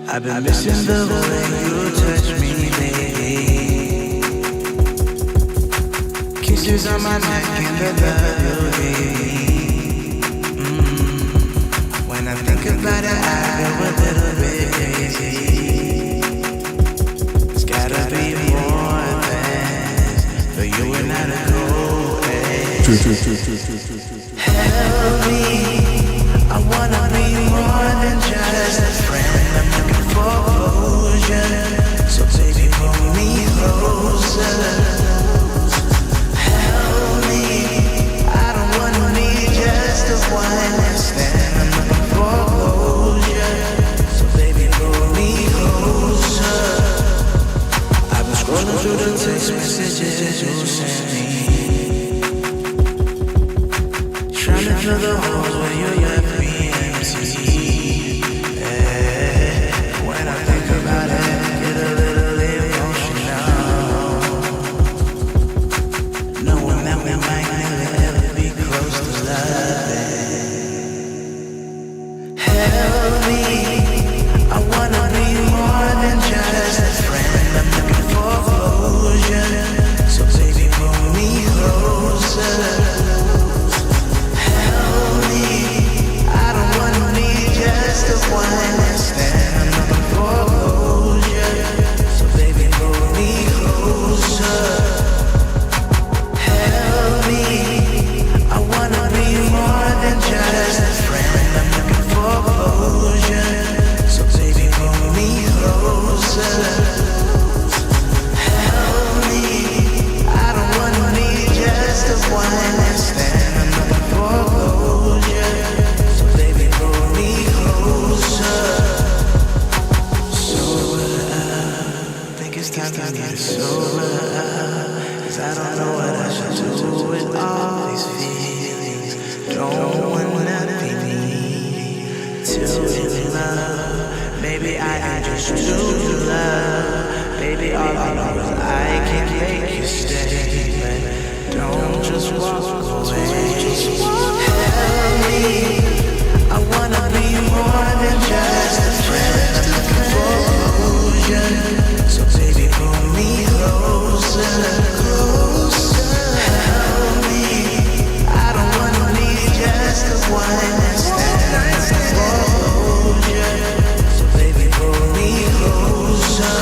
I've been missing the way you touch me lately. Kisses on my neck and the love you gave me. When I think about it, I go a little bit crazy. It's gotta be more than for you and I to go. Help me, I wanna be more than just a friend. I'm looking for closure, so baby pull me closer. Help me, I don't wanna be just a one night stand. I'm looking for closure, so baby pull me closer. I've been scrolling through the text messages you sent me, trying to fill the holes where you left me empty. When I think about it, I get a little emotional, knowing that we might never ever be close to loving. Help me, I wanna be more than just a friend. I'm looking for closure, so baby pull me closer. Just a one night stand. I'm looking for closure, so baby pull me closer. Help me, I wanna be more than just a friend. I'm looking for closure, so baby pull me closer. Help me, I don't wanna be just a one night stand. I'm looking for closure, so baby pull me closer. Sober up, think it's time for me to sober up, 'cause I don't know what I should do with all these feelings. Don't wanna be me till in love. Maybe I can just do love. Baby, all I know is I can make you stay, but don't just walk away. Help me, I wanna be more than just a friend. I'm looking for closure, so baby pull me closer. Help me, I don't wanna be just a one night stand. I'm looking for closure, so baby pull me closer.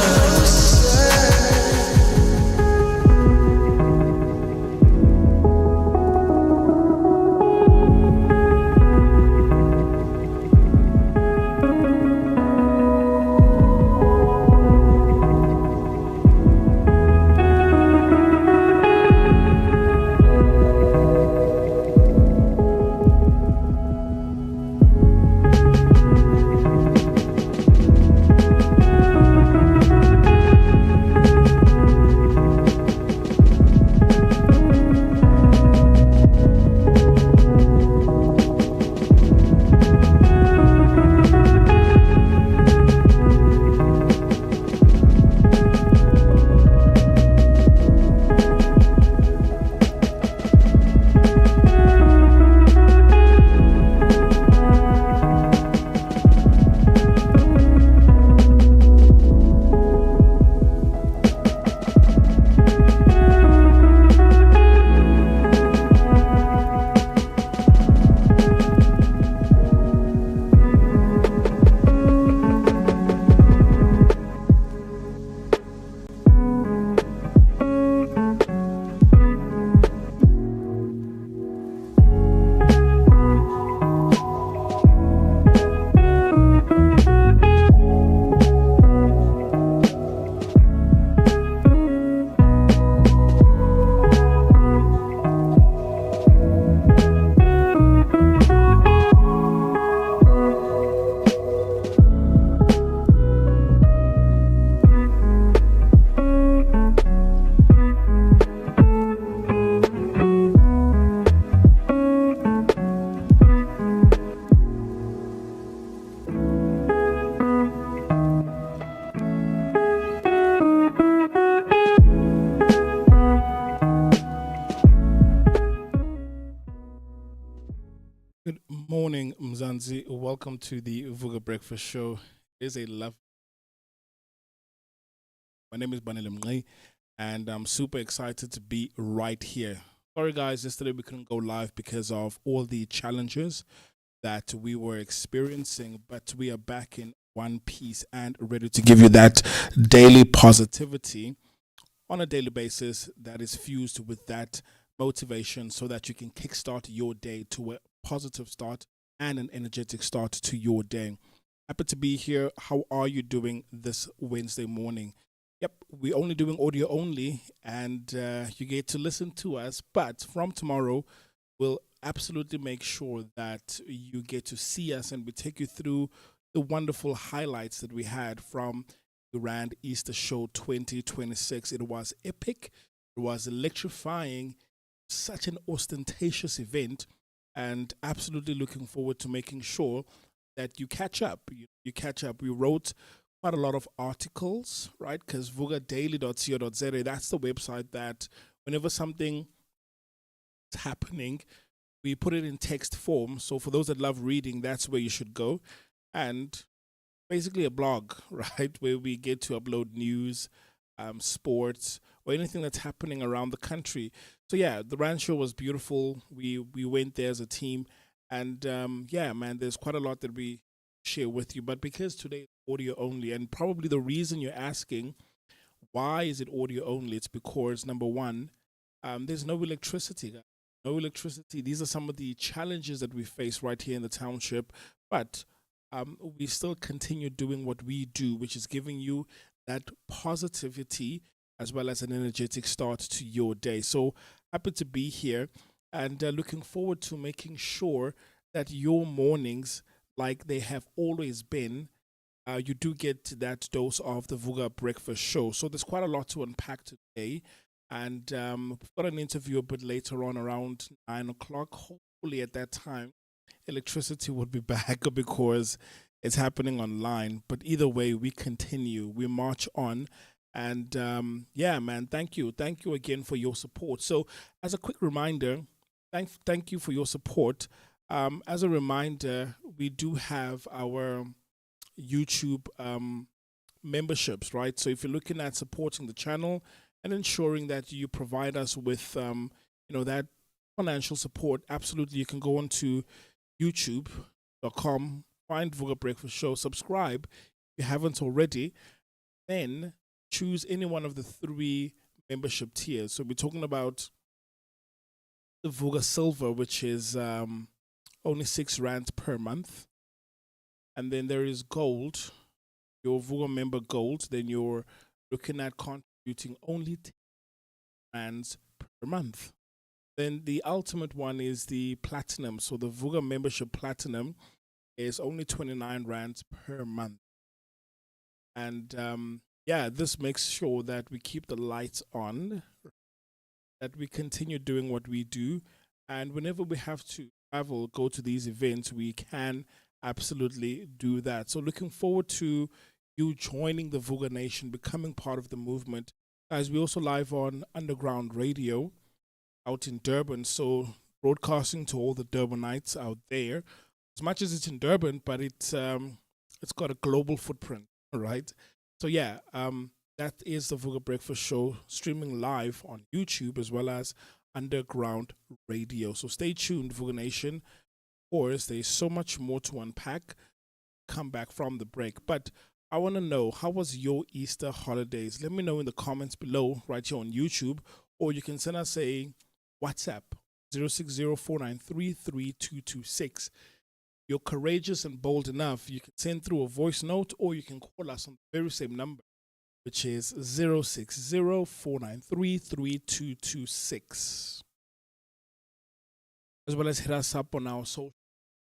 Good morning, Mzansi. Welcome to the Vooka Breakfast Show. It is a lovely My name is Banele Mngqi, and I'm super excited to be right here. Sorry, guys, yesterday we couldn't go live because of all the challenges that we were experiencing, but we are back in one piece and ready to give you that daily positivity on a daily basis that is fused with that motivation so that you can kickstart your day to a positive start and an energetic start to your day. Happy to be here. How are you doing this Wednesday morning? Yep, we're only doing audio only, and you get to listen to us. But from tomorrow, we'll absolutely make sure that you get to see us, and we take you through the wonderful highlights that we had from the Rand Easter Show 2026. It was epic. It was electrifying. Such an ostentatious event, and absolutely looking forward to making sure that you catch up. You catch up. We wrote quite a lot of articles, right? Because vukadaily.co.za, that's the website that whenever something is happening, we put it in text form. So for those that love reading, that's where you should go. And basically a blog, right? Where we get to upload news, sports, or anything that's happening around the country. So yeah, the Randshow was beautiful. We went there as a team. And yeah, man, there's quite a lot that we share with you. But because today is audio only, and probably the reason you're asking, why is it audio only? It's because, number one, there's no electricity, guys. No electricity. These are some of the challenges that we face right here in the township. But we still continue doing what we do, which is giving you that positivity as well as an energetic start to your day. So happy to be here. And looking forward to making sure that your mornings, like they have always been, you do get that dose of the Vooka Breakfast Show. So there's quite a lot to unpack today. And we've got an interview a bit later on around 9 o'clock. Hopefully at that time, electricity would be back because it's happening online. But either way, we continue. We march on. And yeah, man, thank you. Thank you again for your support. So as a quick reminder, Thank you for your support. As a reminder, we do have our YouTube memberships, right? So if you're looking at supporting the channel and ensuring that you provide us with, that financial support, absolutely, you can go on to youtube.com, find Vooka Breakfast Show, subscribe if you haven't already, then choose any one of the 3 membership tiers. So we're talking about the Vooka Silver, which is only R6 per month. And then there is Gold, your Vooka member Gold. Then you're looking at contributing only R10 per month. Then the ultimate one is the Platinum. So the Vooka membership Platinum is only R29 per month. And yeah, this makes sure that we keep the lights on, that we continue doing what we do, and whenever we have to travel, go to these events, we can absolutely do that. So looking forward to you joining the Vooka Nation, becoming part of the movement. Guys, we also live on Underground Radio out in Durban, so broadcasting to all the Durbanites out there. As much as it's in Durban, but it's got a global footprint, right? So yeah, that is the Vooka Breakfast Show, streaming live on YouTube as well as Underground Radio. So stay tuned, Vooka Nation. Of course, there's so much more to unpack. Come back from the break. But I want to know, how was your Easter holidays? Let me know in the comments below right here on YouTube, or you can send us a WhatsApp, 0604933226. You're courageous and bold enough, you can send through a voice note, or you can call us on the very same number, which is 0604933226. As well as hit us up on our social.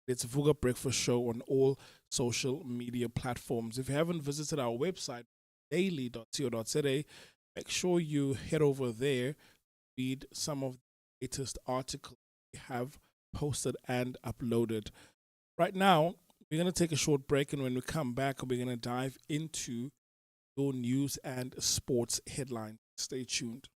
It's Vooka Breakfast Show on all social media platforms. If you haven't visited our website, daily.co.za, make sure you head over there, read some of the latest articles we have posted and uploaded. Right now, we're going to take a short break, and when we come back, we're going to dive into your news and sports headlines. Stay tuned.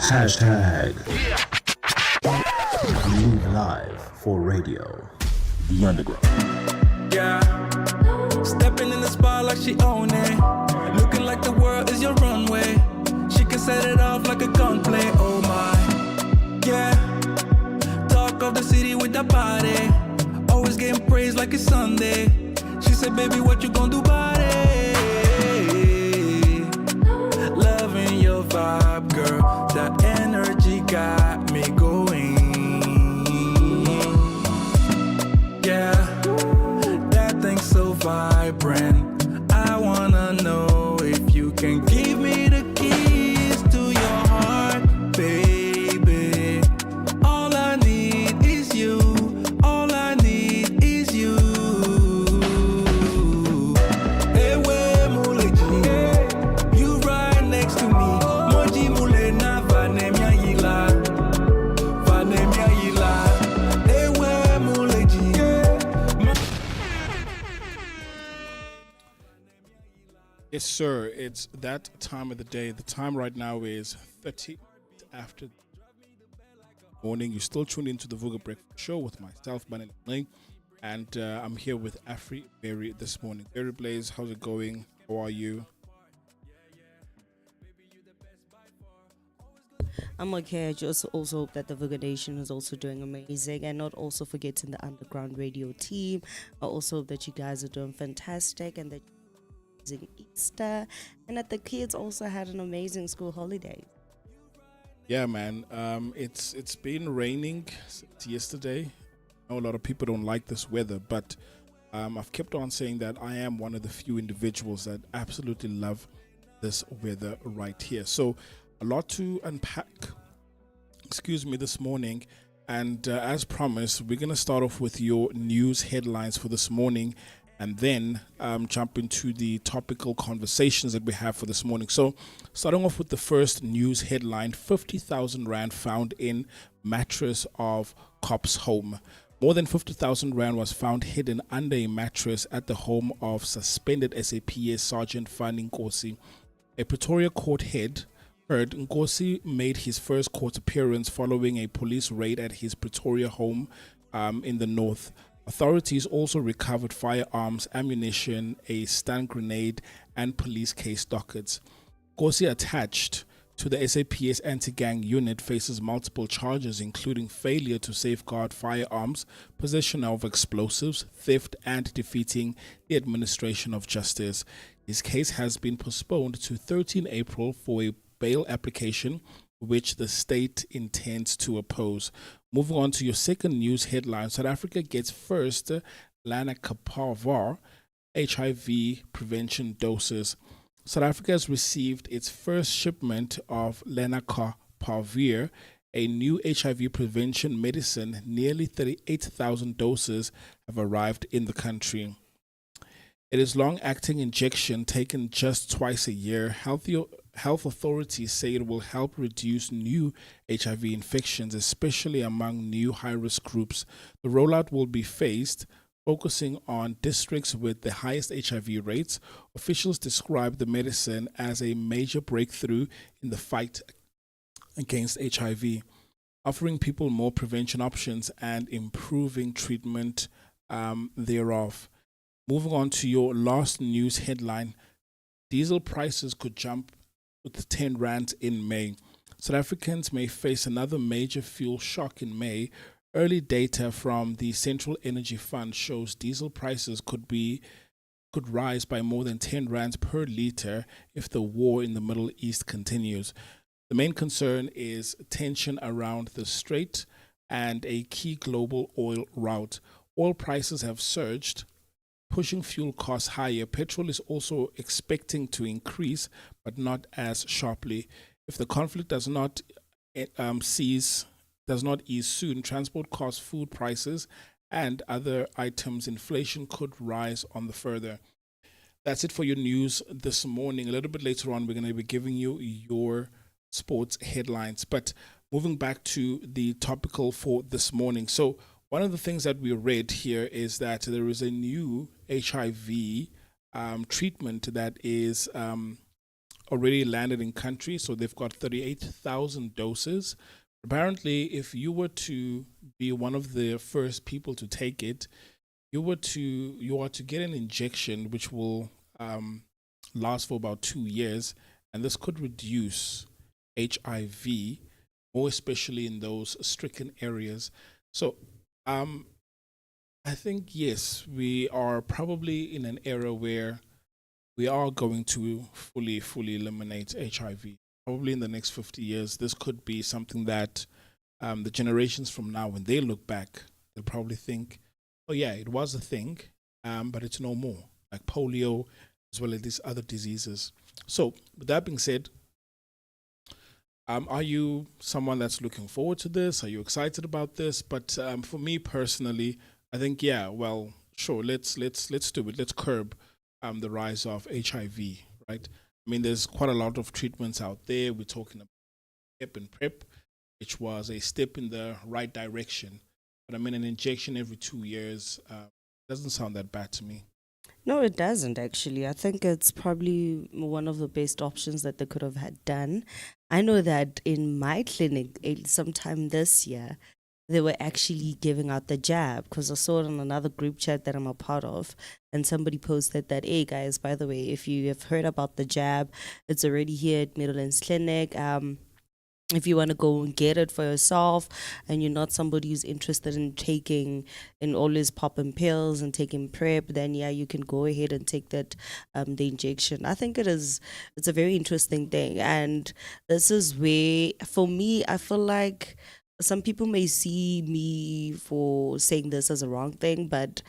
Hashtag Live Live for Radio. The Underground. Yeah. Stepping in the spot like she own it. Looking like the world is your runway. She can set it off like a gunplay. Oh my. Yeah. Talk of the city with the body. Always getting praised like it's Sunday. She said, baby, what you gonna do about it? Loving your vibe, girl. That energy got me going. Yeah, that thing's so vibrant. I wanna know if you can give me the keys to your heart, baby. All I need is you. All I need is you. Hey, way, Muleji. You right next to me. Moji mule na vanemia yila. Vanemia yila. Hey, way, Muleji. Yes, sir. It's that time of the day. The time right now is 30 after the morning. You're still tuned into the Vooka Breakfast Show with myself, Manny Ling, and I'm here with Afriberry this morning. Berry Blaze, how's it going? How are you? I'm okay. I just also hope that the Vooka Nation is also doing amazing, and not also forgetting the Underground Radio team. I also hope that you guys are doing fantastic and that you're amazing Easter, and that the kids also had an amazing school holiday. Yeah, man. It's been raining since yesterday. I know a lot of people don't like this weather, but I've kept on saying that I am one of the few individuals that absolutely love this weather right here. So a lot to unpack, this morning. And as promised, we're going to start off with your news headlines for this morning, and then jump into the topical conversations that we have for this morning. So starting off with the first news headline, 50,000 Rand found in mattress of cop's home. More than 50,000 Rand was found hidden under a mattress at the home of suspended SAPS Sergeant Fanny Nkosi. A Pretoria court heard Nkosi made his first court appearance following a police raid at his Pretoria home in the north. Authorities also recovered firearms, ammunition, a stun grenade, and police case dockets. Nkosi, attached to the SAPS anti-gang unit, faces multiple charges, including failure to safeguard firearms, possession of explosives, theft, and defeating the administration of justice. His case has been postponed to 13 April for a bail application, which the state intends to oppose. Moving on to your second news headline, South Africa gets first lenacapavir HIV prevention doses. South Africa has received its first shipment of lenacapavir, a new HIV prevention medicine. Nearly 38,000 doses have arrived in the country. It is long-acting injection taken just twice a year. Health authorities say it will help reduce new HIV infections, especially among new high-risk groups. The rollout will be phased, focusing on districts with the highest HIV rates. Officials describe the medicine as a major breakthrough in the fight against HIV, offering people more prevention options and improving treatment thereof. Moving on to your last news headline, diesel prices could jump with 10 Rand in May. South Africans may face another major fuel shock in May. Early data from the Central Energy Fund shows diesel prices could rise by more than 10 Rand per litre if the war in the Middle East continues. The main concern is tension around the Strait and a key global oil route. Oil prices have surged, pushing fuel costs higher. Petrol is also expecting to increase, but not as sharply. If the conflict does not ease soon, transport costs, food prices, and other items, inflation could rise on the further. That's it for your news this morning. A little bit later on, we're going to be giving you your sports headlines. But moving back to the topical for this morning. So one of the things that we read here is that there is a new HIV treatment that is already landed in country, so they've got 38,000 doses. Apparently, if you were to be one of the first people to take it, you are to get an injection which will last for about 2 years, and this could reduce HIV, more especially in those stricken areas. So I think, yes, we are probably in an era where we are going to fully eliminate HIV. Probably in the next 50 years, this could be something that the generations from now, when they look back, they'll probably think, oh yeah, it was a thing, but it's no more, like polio, as well as these other diseases. So with that being said, are you someone that's looking forward to this? Are you excited about this? But for me personally, I think, yeah, well, sure, let's do it. Let's curb the rise of HIV, right? I mean, there's quite a lot of treatments out there. We're talking about PrEP and PrEP, which was a step in the right direction. But I mean, an injection every 2 years doesn't sound that bad to me. No, it doesn't actually. I think it's probably one of the best options that they could have had done. I know that in my clinic, sometime this year, they were actually giving out the jab because I saw it on another group chat that I'm a part of, and somebody posted that, hey guys, by the way, if you have heard about the jab, it's already here at Middlelands Clinic. If you want to go and get it for yourself and you're not somebody who's interested in taking and always popping pills and taking PrEP, then yeah, you can go ahead and take that the injection. I think it's a very interesting thing, and this is where for me I feel like some people may see me for saying this as a wrong thing, but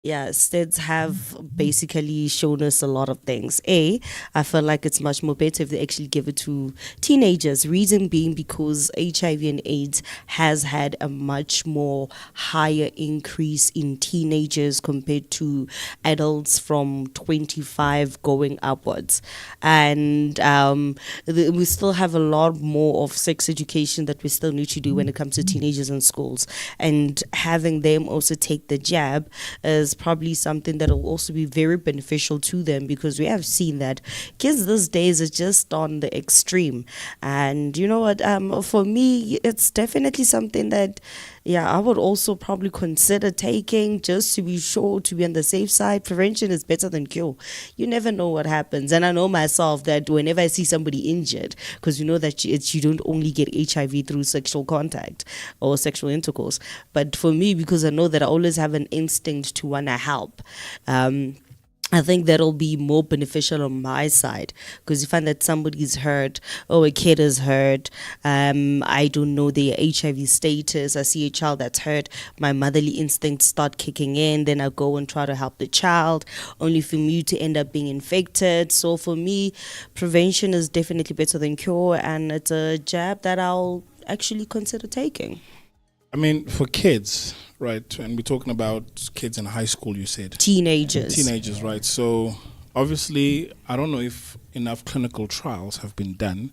yeah, STEDs have basically shown us a lot of things. I feel like it's much more better if they actually give it to teenagers. Reason being because HIV and AIDS has had a much more higher increase in teenagers compared to adults from 25 going upwards. And we still have a lot more of sex education that we still need to do when it comes to teenagers in schools. And having them also take the jab is probably something that will also be very beneficial to them, because we have seen that kids these days are just on the extreme. And you know what, for me it's definitely something that I would also probably consider taking, just to be sure, to be on the safe side. Prevention is better than cure. You never know what happens. And I know myself that whenever I see somebody injured, because you know that you don't only get HIV through sexual contact or sexual intercourse, but for me, because I know that I always have an instinct to want to help, I think that'll be more beneficial on my side, because you find that somebody's hurt, a kid is hurt, I don't know their HIV status, I see a child that's hurt, my motherly instincts start kicking in, then I go and try to help the child, only for me to end up being infected. So for me, prevention is definitely better than cure, and it's a jab that I'll actually consider taking. I mean, for kids, right, and we're talking about kids in high school, you said. Teenagers, right. So obviously, I don't know if enough clinical trials have been done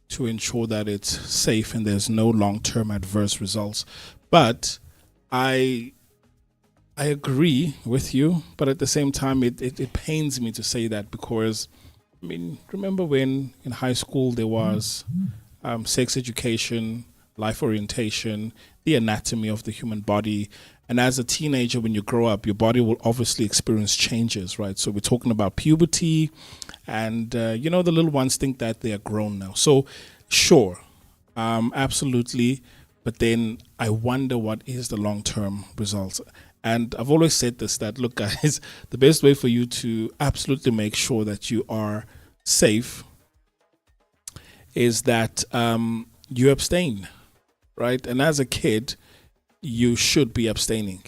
to ensure that it's safe and there's no long-term adverse results. But I agree with you, but at the same time, it pains me to say that, because, I mean, remember when in high school there was sex education, life orientation, the anatomy of the human body. And as a teenager, when you grow up, your body will obviously experience changes, right? So we're talking about puberty, and, the little ones think that they are grown now. So sure, absolutely. But then I wonder what is the long-term results. And I've always said this, that, look, guys, the best way for you to absolutely make sure that you are safe is that you abstain. Right, and as a kid, you should be abstaining,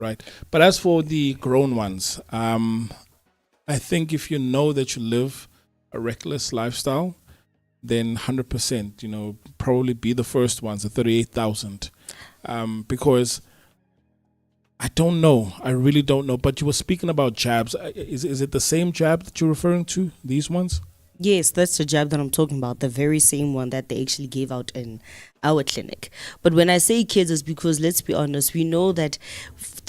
right? But as for the grown ones, I think if you know that you live a reckless lifestyle, then 100%, probably be the first ones, the 38,000, because I don't know, I really don't know. But you were speaking about jabs. Is it the same jab that you're referring to? These ones? Yes, that's the jab that I'm talking about, the very same one that they actually gave out in our clinic. But when I say kids, it's because, let's be honest, we know that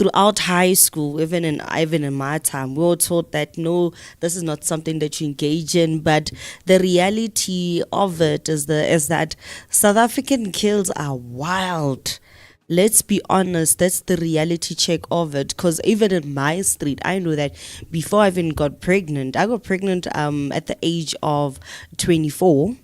throughout high school, even in my time, we were taught that no, this is not something that you engage in. But the reality of it is that South African kids are wild. Let's be honest, that's the reality check of it. Because even in my street, I know that before I even got pregnant, I got pregnant at the age of 24.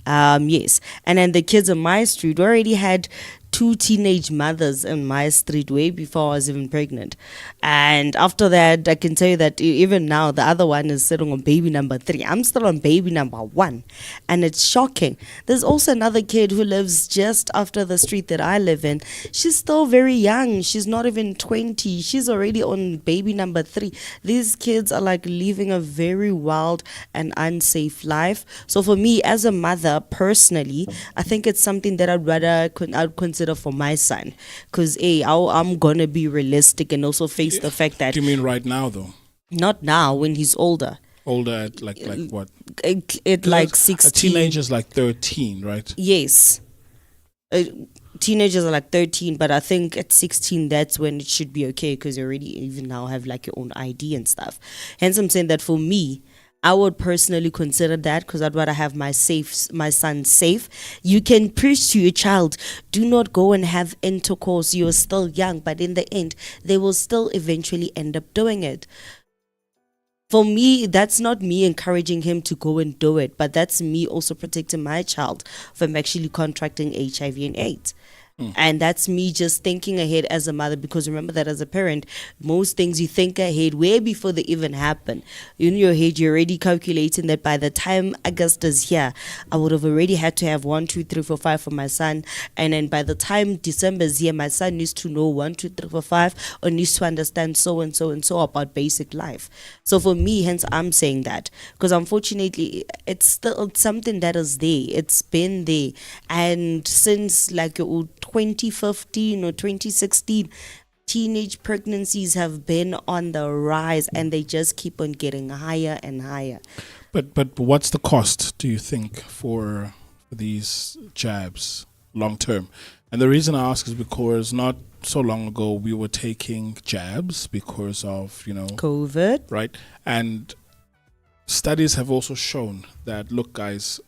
Yes. And then the kids in my street already had 2 teenage mothers in my street way before I was even pregnant. And after that, I can tell you that even now, the other one is sitting on baby number 3. I'm still on baby number 1. And it's shocking. There's also another kid who lives just after the street that I live in. She's still very young. She's not even 20. She's already on baby number 3. These kids are like living a very wild and unsafe life. So for me, as a mother, personally, I think it's something that I'd consider for my son, because I'm gonna be realistic and also face the fact that. Do you mean right now though? Not now, when he's older. Older at like what? At like 16. A teenager's like 13, right? Yes. Teenagers are like 13, but I think at 16 that's when it should be okay, because you already even now have like your own ID and stuff. Hence I'm saying that for me, I would personally consider that, because I'd rather have my son safe. You can preach to your child, do not go and have intercourse, you're still young, but in the end, they will still eventually end up doing it. For me, that's not me encouraging him to go and do it, but that's me also protecting my child from actually contracting HIV and AIDS. And that's me just thinking ahead as a mother, because remember that as a parent, most things you think ahead way before they even happen. In your head, you're already calculating that by the time August is here, I would have already had to have 1, 2, 3, 4, 5 for my son. And then by the time December is here, my son needs to know 1, 2, 3, 4, 5, or needs to understand so and so and so about basic life. So for me, hence I'm saying that, because unfortunately, it's still something that is there. It's been there. And since like 2015 or 2016, teenage pregnancies have been on the rise, and they just keep on getting higher and higher. But what's the cost, do you think, for these jabs long term? And the reason I ask is because not so long ago we were taking jabs because of, COVID. Right? And studies have also shown that, look guys,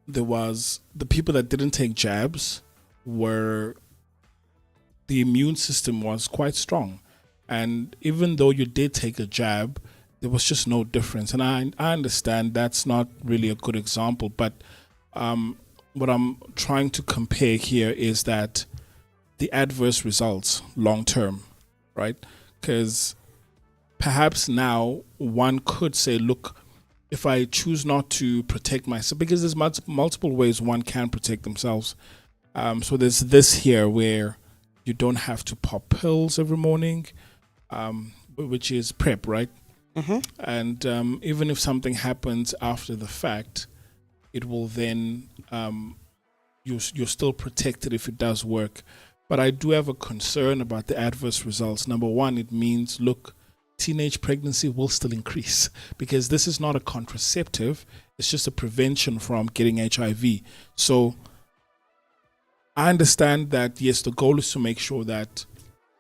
there was the people that didn't take jabs where the immune system was quite strong, and even though you did take a jab, there was just no difference. And I understand that's not really a good example, but what I'm trying to compare here is that the adverse results long term, right? Because perhaps now one could say, look, if I choose not to protect myself, because there's multiple ways one can protect themselves. So there's this here where you don't have to pop pills every morning, which is PrEP, right? Mm-hmm. And even if something happens after the fact, it will then, you're still protected if it does work. But I do have a concern about the adverse results. Number one, it means, look, teenage pregnancy will still increase, because this is not a contraceptive. It's just a prevention from getting HIV. So I understand that, yes, the goal is to make sure that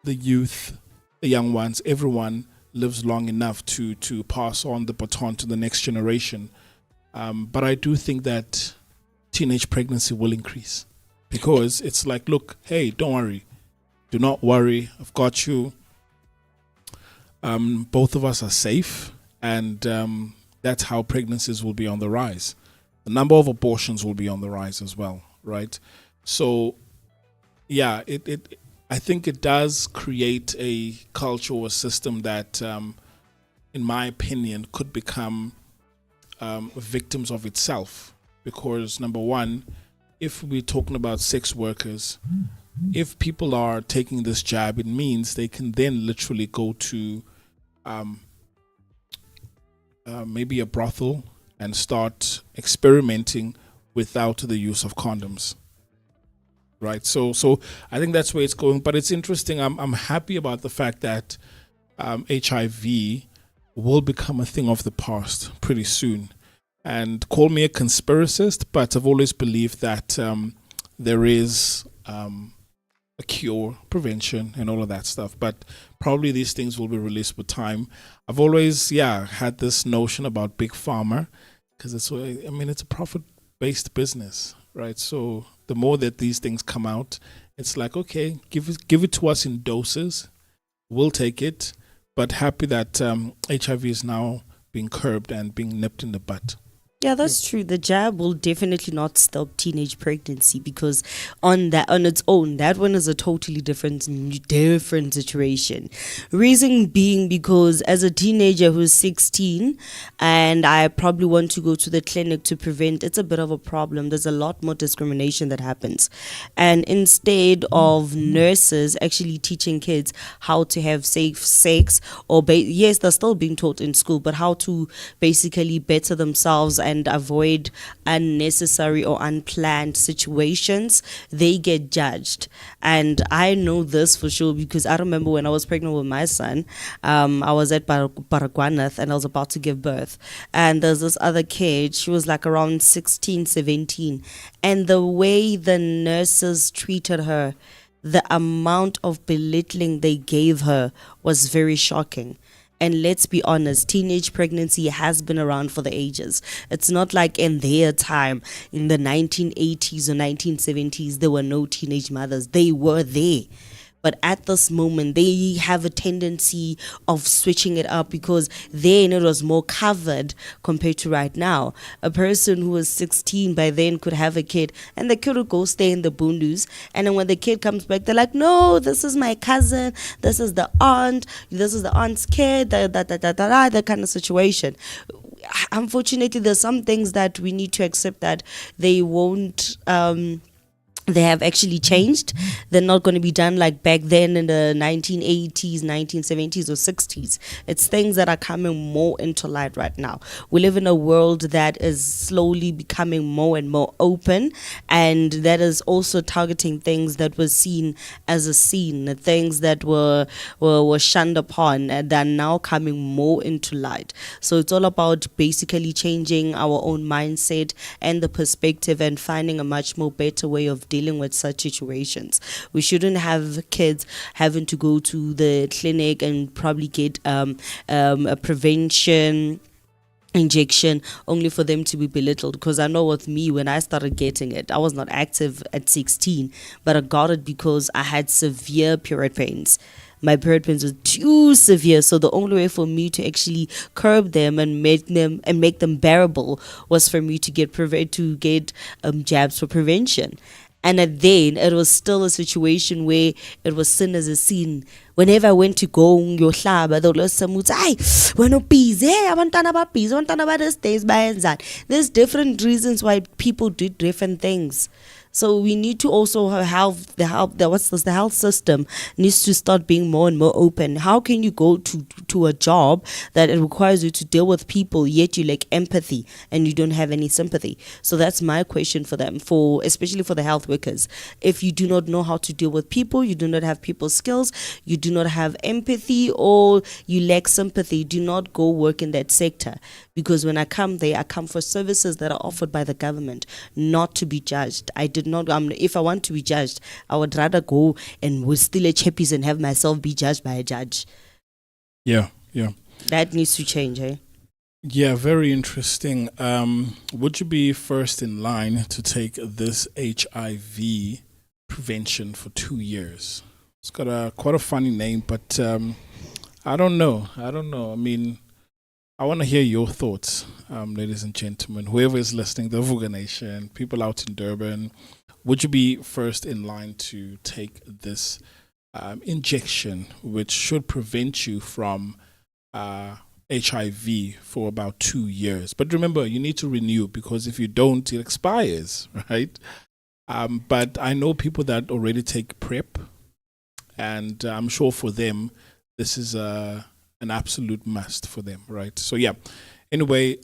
the youth, the young ones, everyone lives long enough to pass on the baton to the next generation. But I do think that teenage pregnancy will increase, because it's like, look, hey, don't worry. Do not worry. I've got you. Both of us are safe, and that's how pregnancies will be on the rise. The number of abortions will be on the rise as well, right? So, yeah, I think it does create a culture or a system that, in my opinion, could become victims of itself. Because number one, if we're talking about sex workers, if people are taking this jab, it means they can then literally go to maybe a brothel and start experimenting without the use of condoms. Right, so I think that's where it's going. But it's interesting. I'm happy about the fact that HIV will become a thing of the past pretty soon. And call me a conspiracist, but I've always believed that there is a cure, prevention, and all of that stuff. But probably these things will be released with time. I've always, had this notion about big pharma because it's a profit-based business, right? So the more that these things come out, it's like, okay, give it to us in doses. We'll take it. But happy that HIV is now being curbed and being nipped in the butt. Yeah, that's true. The jab will definitely not stop teenage pregnancy because on its own, that one is a totally different situation. Reason being because as a teenager who's 16 and I probably want to go to the clinic to prevent, it's a bit of a problem. There's a lot more discrimination that happens. And instead of nurses actually teaching kids how to have safe sex, or yes, they're still being taught in school, but how to basically better themselves and avoid unnecessary or unplanned situations, they get judged. And I know this for sure because I remember when I was pregnant with my son, I was at Baragwanath and I was about to give birth. And there's this other kid, she was like around 16, 17. And the way the nurses treated her, the amount of belittling they gave her was very shocking. And let's be honest, teenage pregnancy has been around for the ages. It's not like in their time, in the 1980s or 1970s, there were no teenage mothers. They were there. But at this moment, they have a tendency of switching it up because then it was more covered compared to right now. A person who was 16 by then could have a kid and the kid would go stay in the bundus. And then when the kid comes back, they're like, no, this is my cousin. This is the aunt. This is the aunt's kid. That kind of situation. Unfortunately, there's some things that we need to accept that they won't... they have actually changed. They're not going to be done like back then in the 1980s, 1970s or 60s. It's things that are coming more into light right now. We live in a world that is slowly becoming more and more open, and that is also targeting things that were seen as a sin, things that were shunned upon, and they're now coming more into light. So it's all about basically changing our own mindset and the perspective and finding a much more better way of dealing with such situations. We shouldn't have kids having to go to the clinic and probably get a prevention injection only for them to be belittled. Because I know with me, when I started getting it, I was not active at 16, but I got it because I had severe period pains. My period pains were too severe, so the only way for me to actually curb them and make them bearable was for me to get jabs for prevention. And then it was still a situation where it was seen as a sin. Whenever I went to go yohlaba, they would listen to ay, wena busy, abantwana ba busy, abantwana ba this days bayenza. There's different reasons why people do different things. So we need to also have the health system needs to start being more and more open. How can you go to a job that it requires you to deal with people, yet you lack empathy and you don't have any sympathy? So that's my question for them, especially for the health workers. If you do not know how to deal with people, you do not have people skills, you do not have empathy, or you lack sympathy, do not go work in that sector. Because when I come there, I come for services that are offered by the government, not to be judged. If I want to be judged, I would rather go and steal a chappies and have myself be judged by a judge. Yeah. That needs to change, eh? Yeah, very interesting. Would you be first in line to take this HIV prevention for 2 years? It's got quite a funny name, but I don't know. I mean, I want to hear your thoughts, ladies and gentlemen. Whoever is listening, the Vooka Nation, people out in Durban, would you be first in line to take this injection, which should prevent you from HIV for about 2 years? But remember, you need to renew, because if you don't, it expires, right? But I know people that already take PrEP, and I'm sure for them, this is an absolute must for them, right? So yeah, anyway,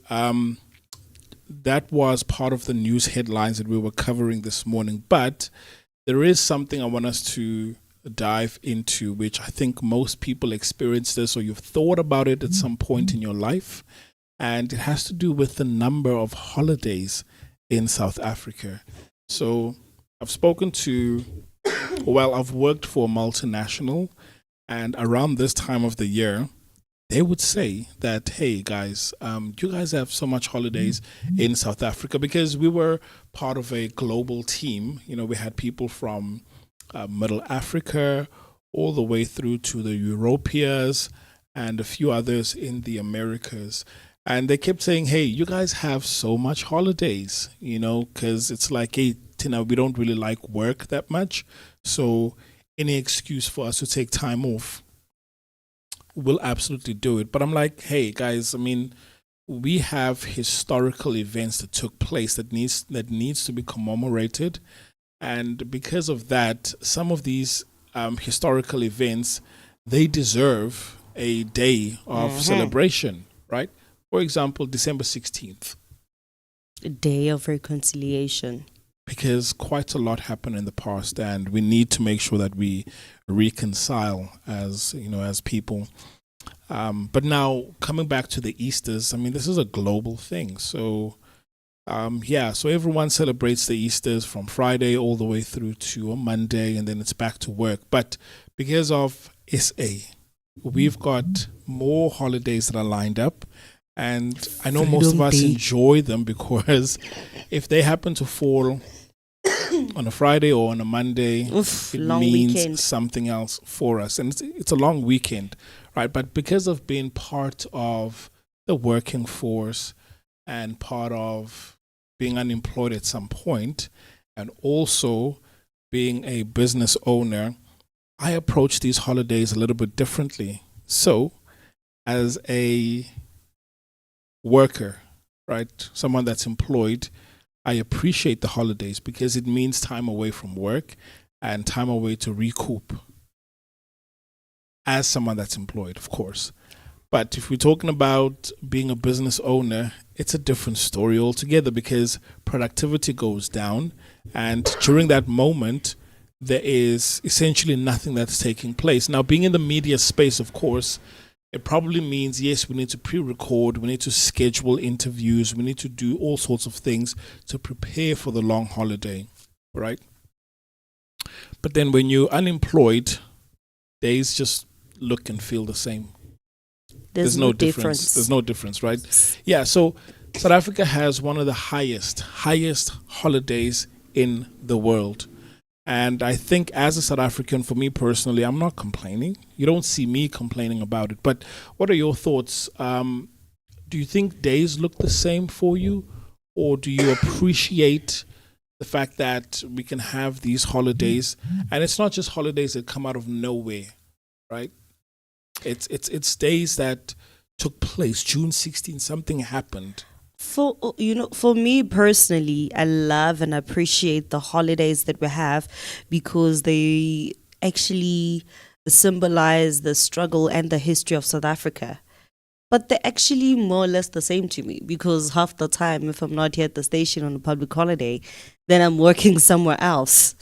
that was part of the news headlines that we were covering this morning, but there is something I want us to dive into, which I think most people experience this, or you've thought about it at some point in your life, and it has to do with the number of holidays in South Africa. So I've spoken to Well, I've worked for a multinational, and around this time of the year, they would say that, hey guys, you guys have so much holidays in South Africa, because we were part of a global team. You know, we had people from Middle Africa all the way through to the Europeans and a few others in the Americas. And they kept saying, hey, you guys have so much holidays, you know, because it's like, hey, Tina, we don't really like work that much. So any excuse for us to take time off, we'll absolutely do it. But I'm like, hey, guys, I mean, we have historical events that took place that needs to be commemorated. And because of that, some of these historical events, they deserve a day of celebration, right? For example, December 16th. A day of reconciliation. Because quite a lot happened in the past, and we need to make sure that we reconcile as, you know, as people. But now coming back to the Easters, I mean, this is a global thing. So, so everyone celebrates the Easters from Friday all the way through to a Monday, and then it's back to work. But because of SA, we've got more holidays that are lined up. And I know most of us enjoy them, because if they happen to fall on a Friday or on a Monday, it means weekend. Something else for us. And it's a long weekend, right? But because of being part of the working force and part of being unemployed at some point, and also being a business owner, I approach these holidays a little bit differently. So as a worker, right, someone that's employed, I appreciate the holidays because it means time away from work and time away to recoup. As someone that's employed, of course. But if we're talking about being a business owner, it's a different story altogether, because productivity goes down, and during that moment, there is essentially nothing that's taking place. Now, being in the media space, of course, it probably means, yes, we need to pre-record, we need to schedule interviews, we need to do all sorts of things to prepare for the long holiday, right? But then when you're unemployed, days just look and feel the same. There's no difference. There's no difference, right? Yeah, so South Africa has one of the highest holidays in the world. And I think as a South African, for me personally, I'm not complaining. You don't see me complaining about it. But what are your thoughts? Do you think days look the same for you? Or do you appreciate the fact that we can have these holidays? And it's not just holidays that come out of nowhere, right? It's days that took place. June 16th, something happened. For me personally, I love and appreciate the holidays that we have, because they actually symbolize the struggle and the history of South Africa. But they're actually more or less the same to me, because half the time, if I'm not here at the station on a public holiday, then I'm working somewhere else.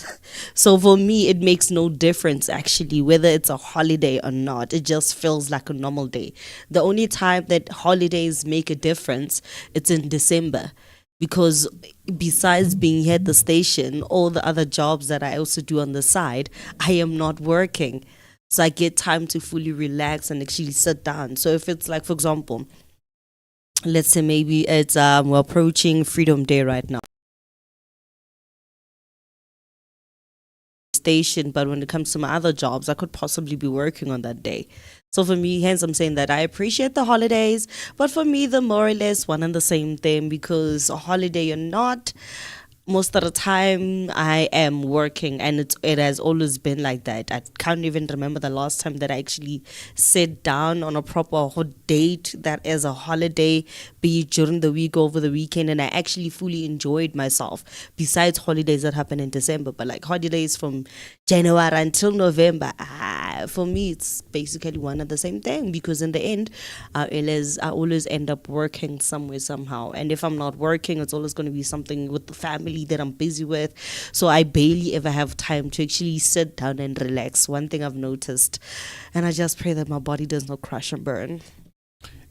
So for me, it makes no difference actually whether it's a holiday or not. It just feels like a normal day. The only time that holidays make a difference, it's in December. Because besides being here at the station, all the other jobs that I also do on the side, I am not working. So I get time to fully relax and actually sit down. So if it's like, for example, let's say maybe it's we're approaching Freedom Day right now. Station, but when it comes to my other jobs, I could possibly be working on that day. So for me, hence I'm saying that I appreciate the holidays, but for me, they're more or less one and the same thing, because a holiday or not, most of the time I am working, and it has always been like that. I can't even remember the last time that I actually sat down on a proper date that is a holiday, be it during the week or over the weekend, and I actually fully enjoyed myself, besides holidays that happen in December. But like holidays from January until November, for me it's basically one and the same thing, because in the end I always end up working somewhere somehow, and if I'm not working, it's always going to be something with the family that I'm busy with. So I barely ever have time to actually sit down and relax. One thing I've noticed, and I just pray that my body does not crash and burn.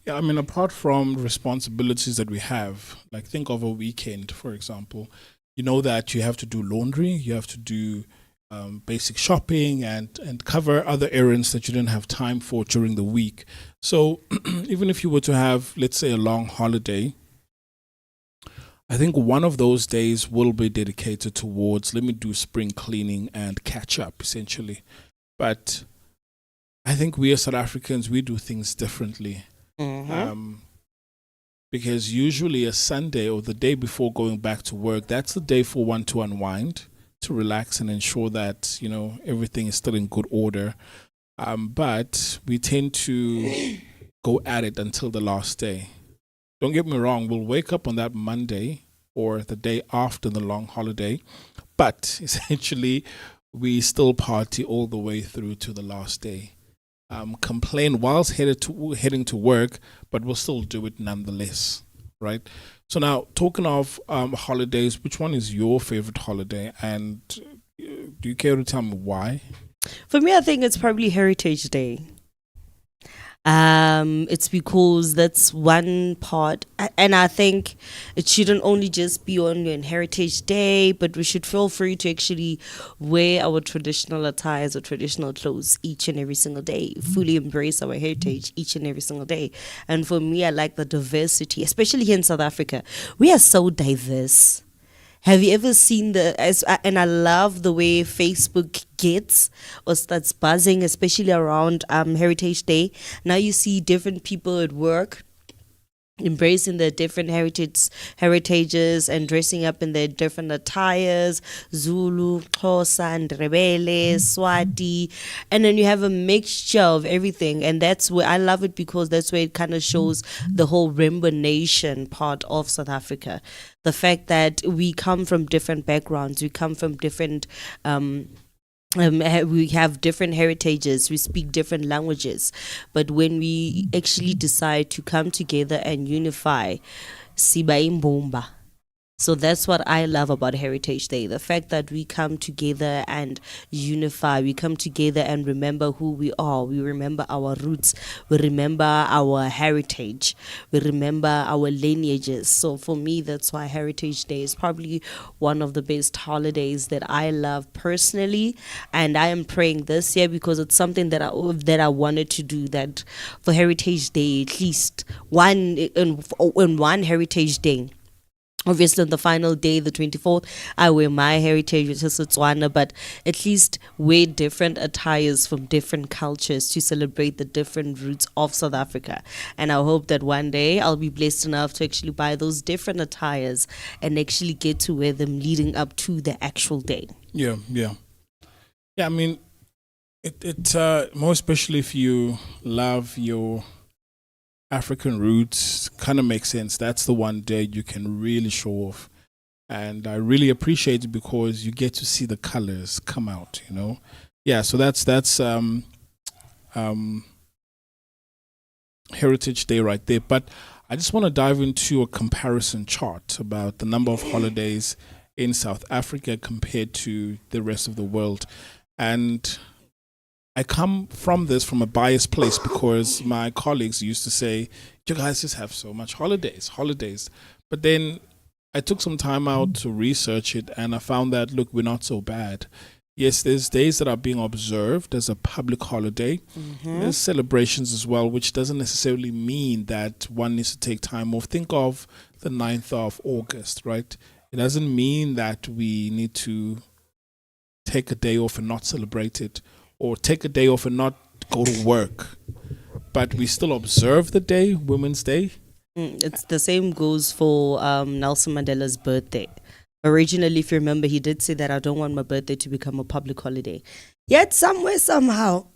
Yeah, I mean, apart from responsibilities that we have, like think of a weekend, for example, you know that you have to do laundry, you have to do basic shopping and cover other errands that you didn't have time for during the week. So even if you were to have, let's say, a long holiday, I think one of those days will be dedicated towards, let me do spring cleaning and catch up, essentially. But I think we as South Africans, we do things differently. Because usually a Sunday or the day before going back to work, that's the day for one to unwind, to relax and ensure that, you know, everything is still in good order. But we tend to go at it until the last day. Don't get me wrong, we'll wake up on that Monday or the day after the long holiday, but essentially we still party all the way through to the last day. Complain whilst heading to work, but we'll still do it nonetheless, right? So now, talking of holidays, which one is your favorite holiday, and do you care to tell me why? For me, I think it's probably Heritage Day. It's because that's one part, and I think it shouldn't only just be on Heritage Day, but we should feel free to actually wear our traditional attires or traditional clothes each and every single day, fully embrace our heritage each and every single day. And for me, I like the diversity, especially here in South Africa. We are so diverse. Have you ever seen and I love the way Facebook gets or starts buzzing, especially around Heritage Day. Now you see different people at work embracing their different heritages and dressing up in their different attires, Zulu, Xhosa, Ndebele, Swati, and then you have a mixture of everything, and that's where I love it, because that's where it kind of shows the whole Rainbow Nation part of South Africa. The fact that we come from different backgrounds, we come from different we have different heritages, we speak different languages, but when we actually decide to come together and unify, siba imbumba. So that's what I love about Heritage Day, the fact that we come together and unify, we come together and remember who we are, we remember our roots, we remember our heritage, we remember our lineages. So for me, that's why Heritage Day is probably one of the best holidays that I love personally, and I am praying this year, because it's something that I wanted to do, that for Heritage Day, at least one Heritage Day. Obviously, on the final day, the 24th, I wear my heritage, which is Setswana, but at least wear different attires from different cultures to celebrate the different roots of South Africa. And I hope that one day I'll be blessed enough to actually buy those different attires and actually get to wear them leading up to the actual day. Yeah. I mean, it more especially if you love your African roots, kind of makes sense. That's the one day you can really show off, and I really appreciate it because you get to see the colors come out, you know. Yeah, so that's Heritage Day right there. But I just want to dive into a comparison chart about the number of holidays in South Africa compared to the rest of the world, and I come from this from a biased place, because my colleagues used to say, you guys just have so much holidays. But then I took some time out to research it, and I found that, look, we're not so bad. Yes, there's days that are being observed as a public holiday. There's celebrations as well, which doesn't necessarily mean that one needs to take time off. Think of the 9th of August, right? It doesn't mean that we need to take a day off and not celebrate it, or take a day off and not go to work. But we still observe the day, Women's Day. It's the same goes for Nelson Mandela's birthday. Originally, if you remember, he did say that I don't want my birthday to become a public holiday. Yet somewhere, somehow,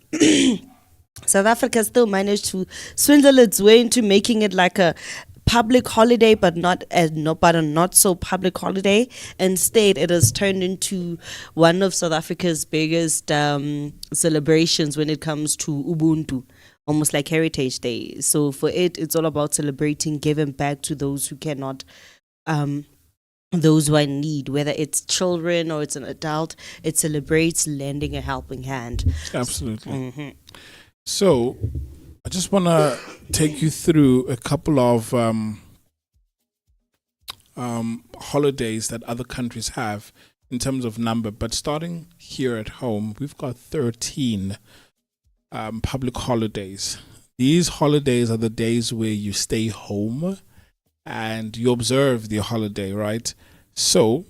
South Africa still managed to swindle its way into making it like a public holiday, but a not so public holiday. Instead, it has turned into one of South Africa's biggest celebrations when it comes to Ubuntu, almost like Heritage Day. So for it's all about celebrating, giving back to those who cannot, those who are in need, whether it's children or it's an adult. It celebrates lending a helping hand. Absolutely. So I just want to take you through a couple of holidays that other countries have in terms of number, but starting here at home, we've got 13 public holidays. These holidays are the days where you stay home and you observe the holiday, right? So,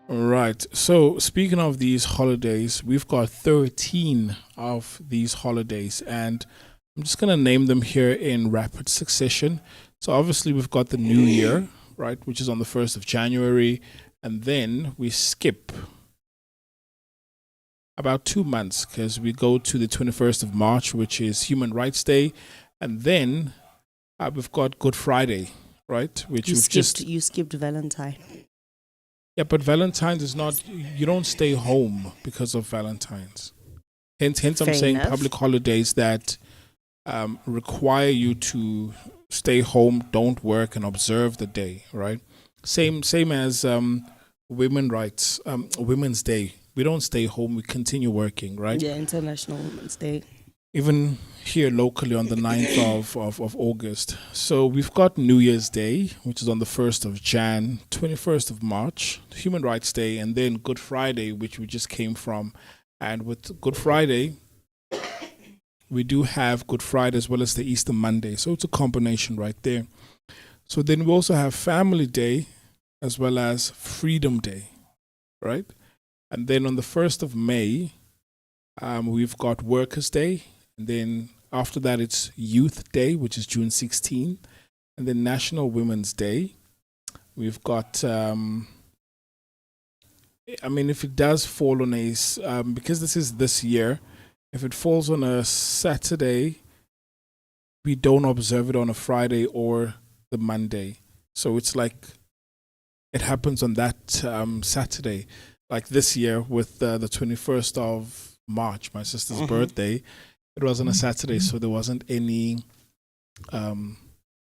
right. So, speaking of these holidays, we've got 13 of these holidays, and I'm just going to name them here in rapid succession. So, obviously, we've got the New Year, right, which is on the 1st of January, and then we skip about 2 months because we go to the 21st of March, which is Human Rights Day, and then we've got Good Friday, right, which you skipped Valentine. Yeah, but Valentine's is not, you don't stay home because of Valentine's. Hence I'm Fair saying enough. public holidays that require you to stay home, don't work, and observe the day, right? Same as Women's Day. We don't stay home, we continue working, right? Yeah, International Women's Day. Even here locally on the 9th of August. So we've got New Year's Day, which is on the 1st of Jan, 21st of March, Human Rights Day, and then Good Friday, which we just came from. And with Good Friday, we do have Good Friday as well as the Easter Monday. So it's a combination right there. So then we also have Family Day as well as Freedom Day, right? And then on the 1st of May, we've got Workers' Day. And then after that, it's Youth Day, which is June 16th. And then National Women's Day. We've got, if it does fall on because this is this year, if it falls on a Saturday, we don't observe it on a Friday or the Monday. So it's like it happens on that Saturday. Like this year with the 21st of March, my sister's birthday, it was on a Saturday, so there wasn't any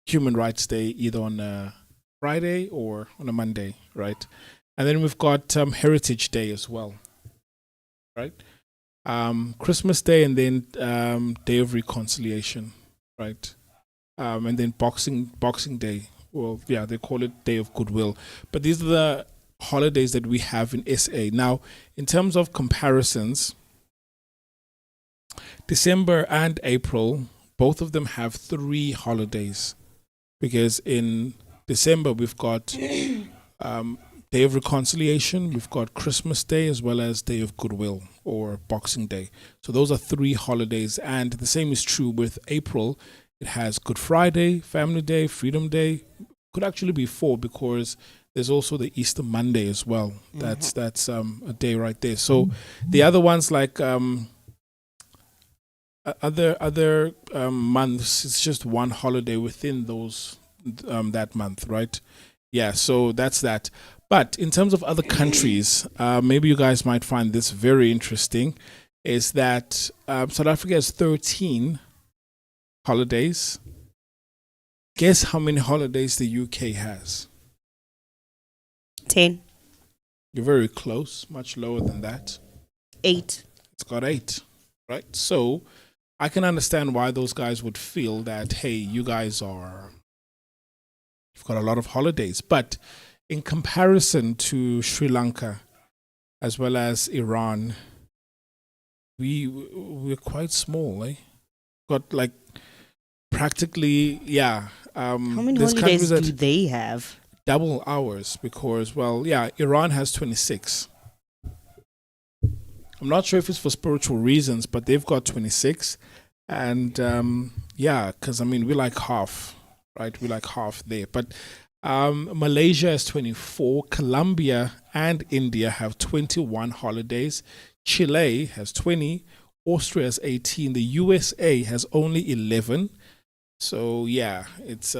Human Rights Day either on a Friday or on a Monday, right? And then we've got Heritage Day as well, right? Christmas Day, and then Day of Reconciliation, right? And then Boxing Day. Well, yeah, they call it Day of Goodwill. But these are the holidays that we have in SA. Now, in terms of comparisons, December and April, both of them have 3 holidays, because in December we've got Day of Reconciliation, we've got Christmas Day, as well as Day of Goodwill or Boxing Day. So those are 3 holidays, and the same is true with April. It has Good Friday, Family Day, Freedom Day. Could actually be 4 because there's also the Easter Monday as well. That's a day right there. So the other ones like other months, it's just one holiday within those that month, right? Yeah, so that's that. But in terms of other countries, maybe you guys might find this very interesting, is that South Africa has 13 holidays. Guess how many holidays the UK has? 10. You're very close, much lower than that. 8. It's got 8, right? So I can understand why those guys would feel that, hey, you've got a lot of holidays. But in comparison to Sri Lanka as well as Iran, we're quite small, eh? Got like practically, yeah. How many holidays do they have? Double ours, because, well, yeah, Iran has 26. I'm not sure if it's for spiritual reasons, but they've got 26. And yeah, because we like half, right? We like half there. But Malaysia has 24. Colombia and India have 21 holidays. Chile has 20. Austria has 18. The USA has only 11. So yeah, it's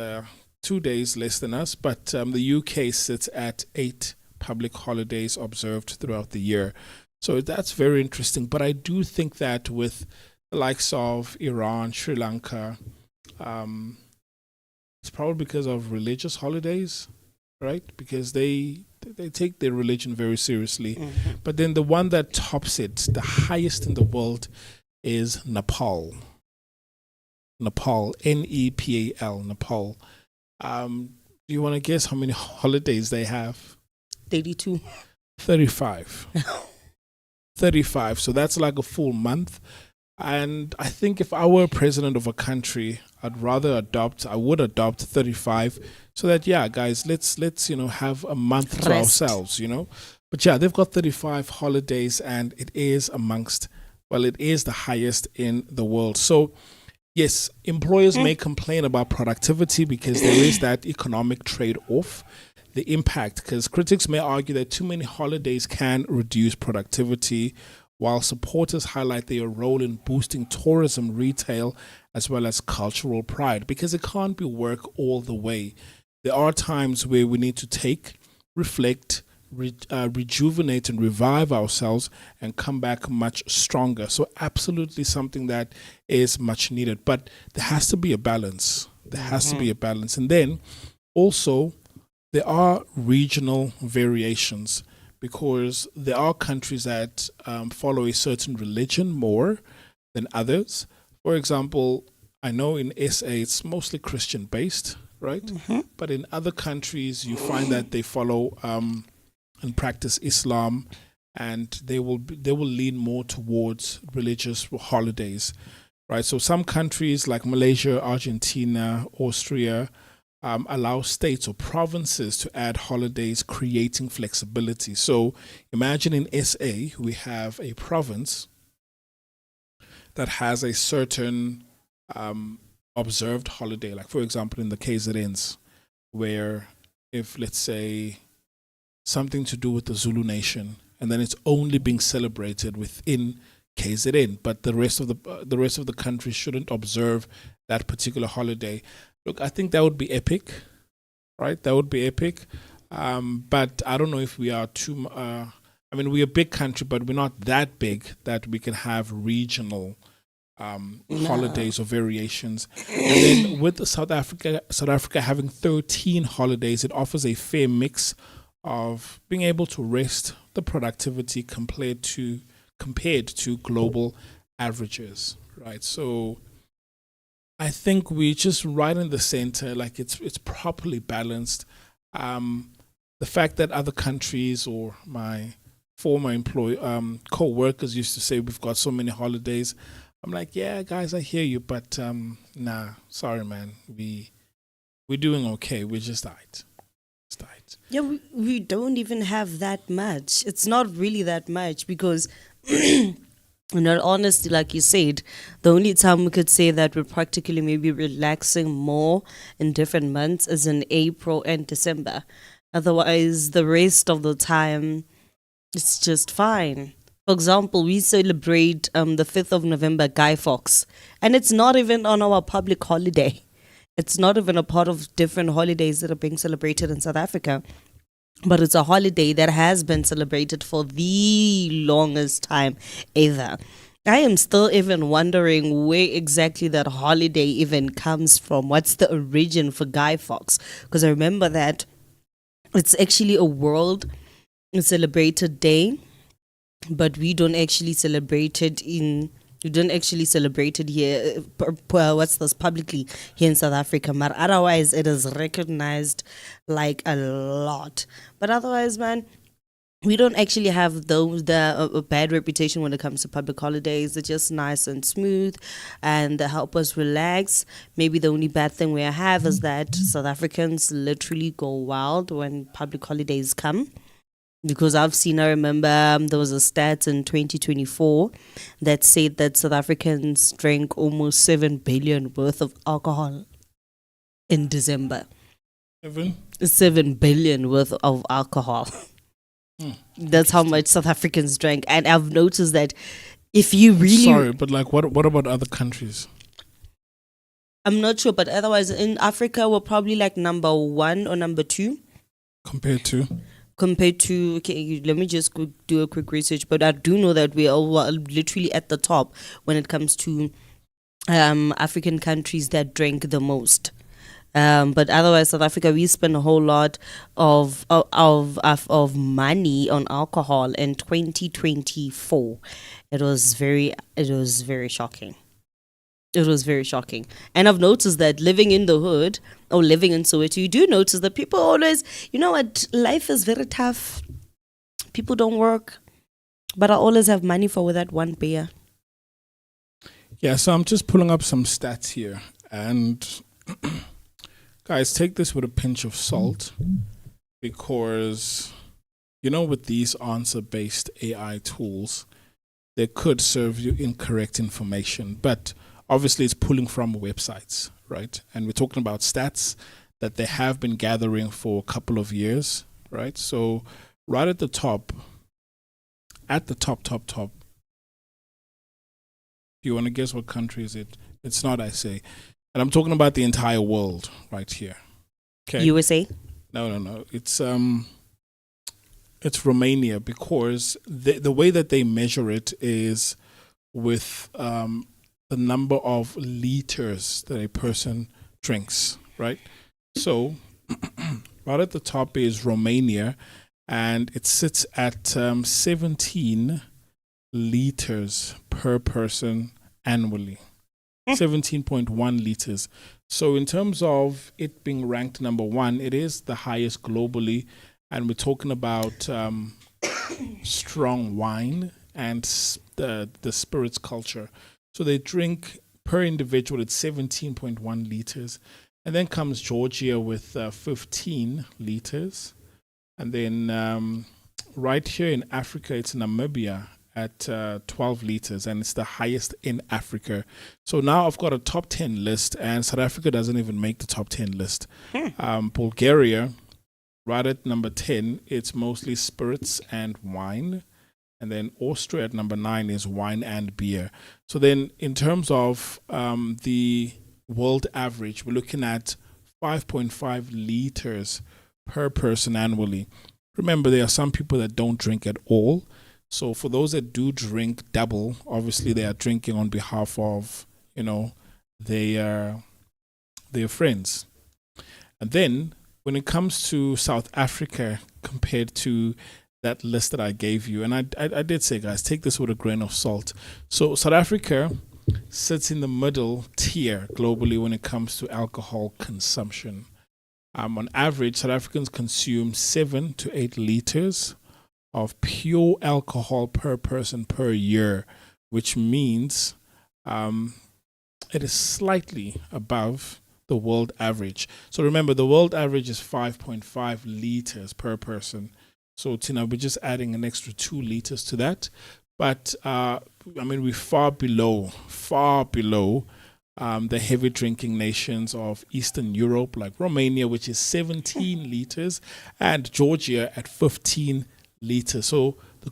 2 days less than us. But the UK sits at 8 public holidays observed throughout the year. So that's very interesting. But I do think that with the likes of Iran, Sri Lanka. It's probably because of religious holidays, right? Because they take their religion very seriously. But then the one that tops it, the highest in the world, is Nepal. Nepal, Nepal, Nepal. Do you want to guess how many holidays they have? 32. 35. 35. So that's like a full month. And I think if I were president of a country, I would adopt 35 so that, yeah, guys, let's have a month to ourselves, But yeah, they've got 35 holidays and it is the highest in the world. So yes, employers may complain about productivity because there is that economic trade-off, the impact, because critics may argue that too many holidays can reduce productivity, while supporters highlight their role in boosting tourism, retail, as well as cultural pride, because it can't be work all the way. There are times where we need to take, reflect, rejuvenate and revive ourselves and come back much stronger. So absolutely something that is much needed, but there has to be a balance. And then also there are regional variations, because there are countries that follow a certain religion more than others. For example, I know in SA it's mostly Christian based, right? But in other countries you find that they follow and practice Islam, and they will lean more towards religious holidays, right? So some countries like Malaysia, Argentina, Austria allow states or provinces to add holidays, creating flexibility. So imagine in SA we have a province that has a certain observed holiday, like for example in the KZNs, where if, let's say, something to do with the Zulu nation, and then it's only being celebrated within KZN, but the rest of the country shouldn't observe that particular holiday. Look, I think that would be epic, right? That would be epic. But I don't know if we are too. We're a big country, but we're not that big that we can have regional holidays or variations. And then with South Africa having 13 holidays, it offers a fair mix of being able to rest the productivity compared to global averages, right? So I think we're just right in the center, like it's properly balanced. The fact that other countries or my former co-workers used to say we've got so many holidays, I'm like, yeah, guys, I hear you, but nah, sorry, man, we're doing okay. We're just tight. Yeah, we don't even have that much. It's not really that much because, in all honesty, like you said, the only time we could say that we're practically maybe relaxing more in different months is in April and December. Otherwise, the rest of the time, it's just fine. For example, we celebrate the 5th of November, Guy Fawkes, and it's not even on our public holiday. It's not even a part of different holidays that are being celebrated in South Africa. But it's a holiday that has been celebrated for the longest time ever. I am still even wondering where exactly that holiday even comes from. What's the origin for Guy Fawkes? Because I remember that it's actually a world celebrated day, but we don't actually celebrate it here, publicly here in South Africa. But otherwise, it is recognized like a lot. But otherwise, man, we don't actually have a bad reputation when it comes to public holidays. They're just nice and smooth, and they help us relax. Maybe the only bad thing we have is that South Africans literally go wild when public holidays come. Because I remember there was a stat in 2024 that said that South Africans drank almost 7 billion worth of alcohol in December. 7 billion worth of alcohol. That's how much South Africans drank. And I've noticed that if you really... Sorry, but like what about other countries? I'm not sure, but otherwise in Africa we're probably like number 1 or number 2. Compared to? compared to, okay, let me just do a quick research, but I do know that we are literally at the top when it comes to African countries that drink the most. But otherwise, South Africa, we spend a whole lot of money on alcohol in 2024. It was very shocking. It was very shocking. And I've noticed that living in the hood or living in Soweto, you do notice that people always, you know what, life is very tough. People don't work, but I always have money for that one beer. Yeah, so I'm just pulling up some stats here. And guys, take this with a pinch of salt, because, you know, with these answer-based AI tools, they could serve you incorrect information. But obviously, it's pulling from websites, right? And we're talking about stats that they have been gathering for a couple of years, right? So right at the top, do you want to guess what country is it? It's not, I say. And I'm talking about the entire world right here. Okay. USA? No. It's Romania, because the way that they measure it is with the number of liters that a person drinks, right? So right at the top is Romania, and it sits at 17 liters per person annually. 17.1 liters. So in terms of it being ranked number one, it is the highest globally, and we're talking about strong wine and the spirits culture. So they drink per individual at 17.1 liters. And then comes Georgia with 15 liters. And then right here in Africa, it's Namibia at 12 liters, and it's the highest in Africa. So now I've got a top 10 list, and South Africa doesn't even make the top 10 list. Bulgaria, right at number 10, it's mostly spirits and wine. And then Austria at number 9 is wine and beer. So then in terms of the world average, we're looking at 5.5 liters per person annually. Remember, there are some people that don't drink at all. So for those that do drink double, obviously they are drinking on behalf of, you know, their friends. And then when it comes to South Africa compared to that list that I gave you, and I did say, guys, take this with a grain of salt. So South Africa sits in the middle tier globally when it comes to alcohol consumption. On average, South Africans consume 7 to 8 liters of pure alcohol per person per year, which means it is slightly above the world average. So remember, the world average is 5.5 liters per person. So Tina, we're just adding an extra 2 liters to that. But I mean, we're far below the heavy drinking nations of Eastern Europe, like Romania, which is 17 liters, and Georgia at 15 liters. So the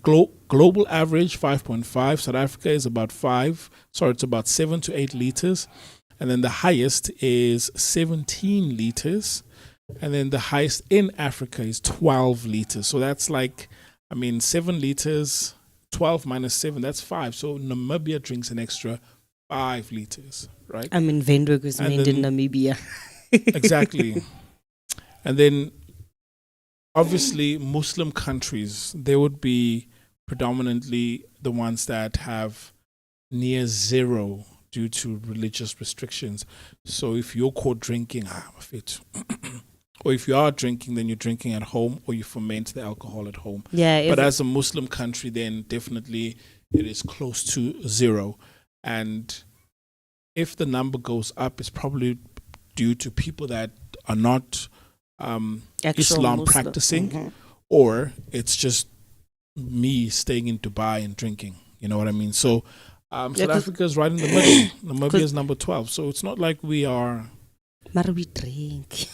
global average 5.5. South Africa is about 5. Sorry, it's about 7 to 8 liters, and then the highest is 17 liters, and then the highest in Africa is 12 liters. So that's like, I mean, 7 liters, 12 minus 7, that's 5. So Namibia drinks an extra 5 liters, right? I mean, Windhoek is made in Namibia. Exactly. And then obviously Muslim countries, they would be predominantly the ones that have near zero due to religious restrictions. So if you're caught drinking, or if you are drinking, then you're drinking at home, or you ferment the alcohol at home. Yeah. But as a Muslim country, then definitely it is close to zero. And if the number goes up, it's probably due to people that are not Islam Muslim practicing, or it's just me staying in Dubai and drinking. You know what I mean? So South Africa is right in the middle. Namibia is number 12. So it's not like we are. But we drink.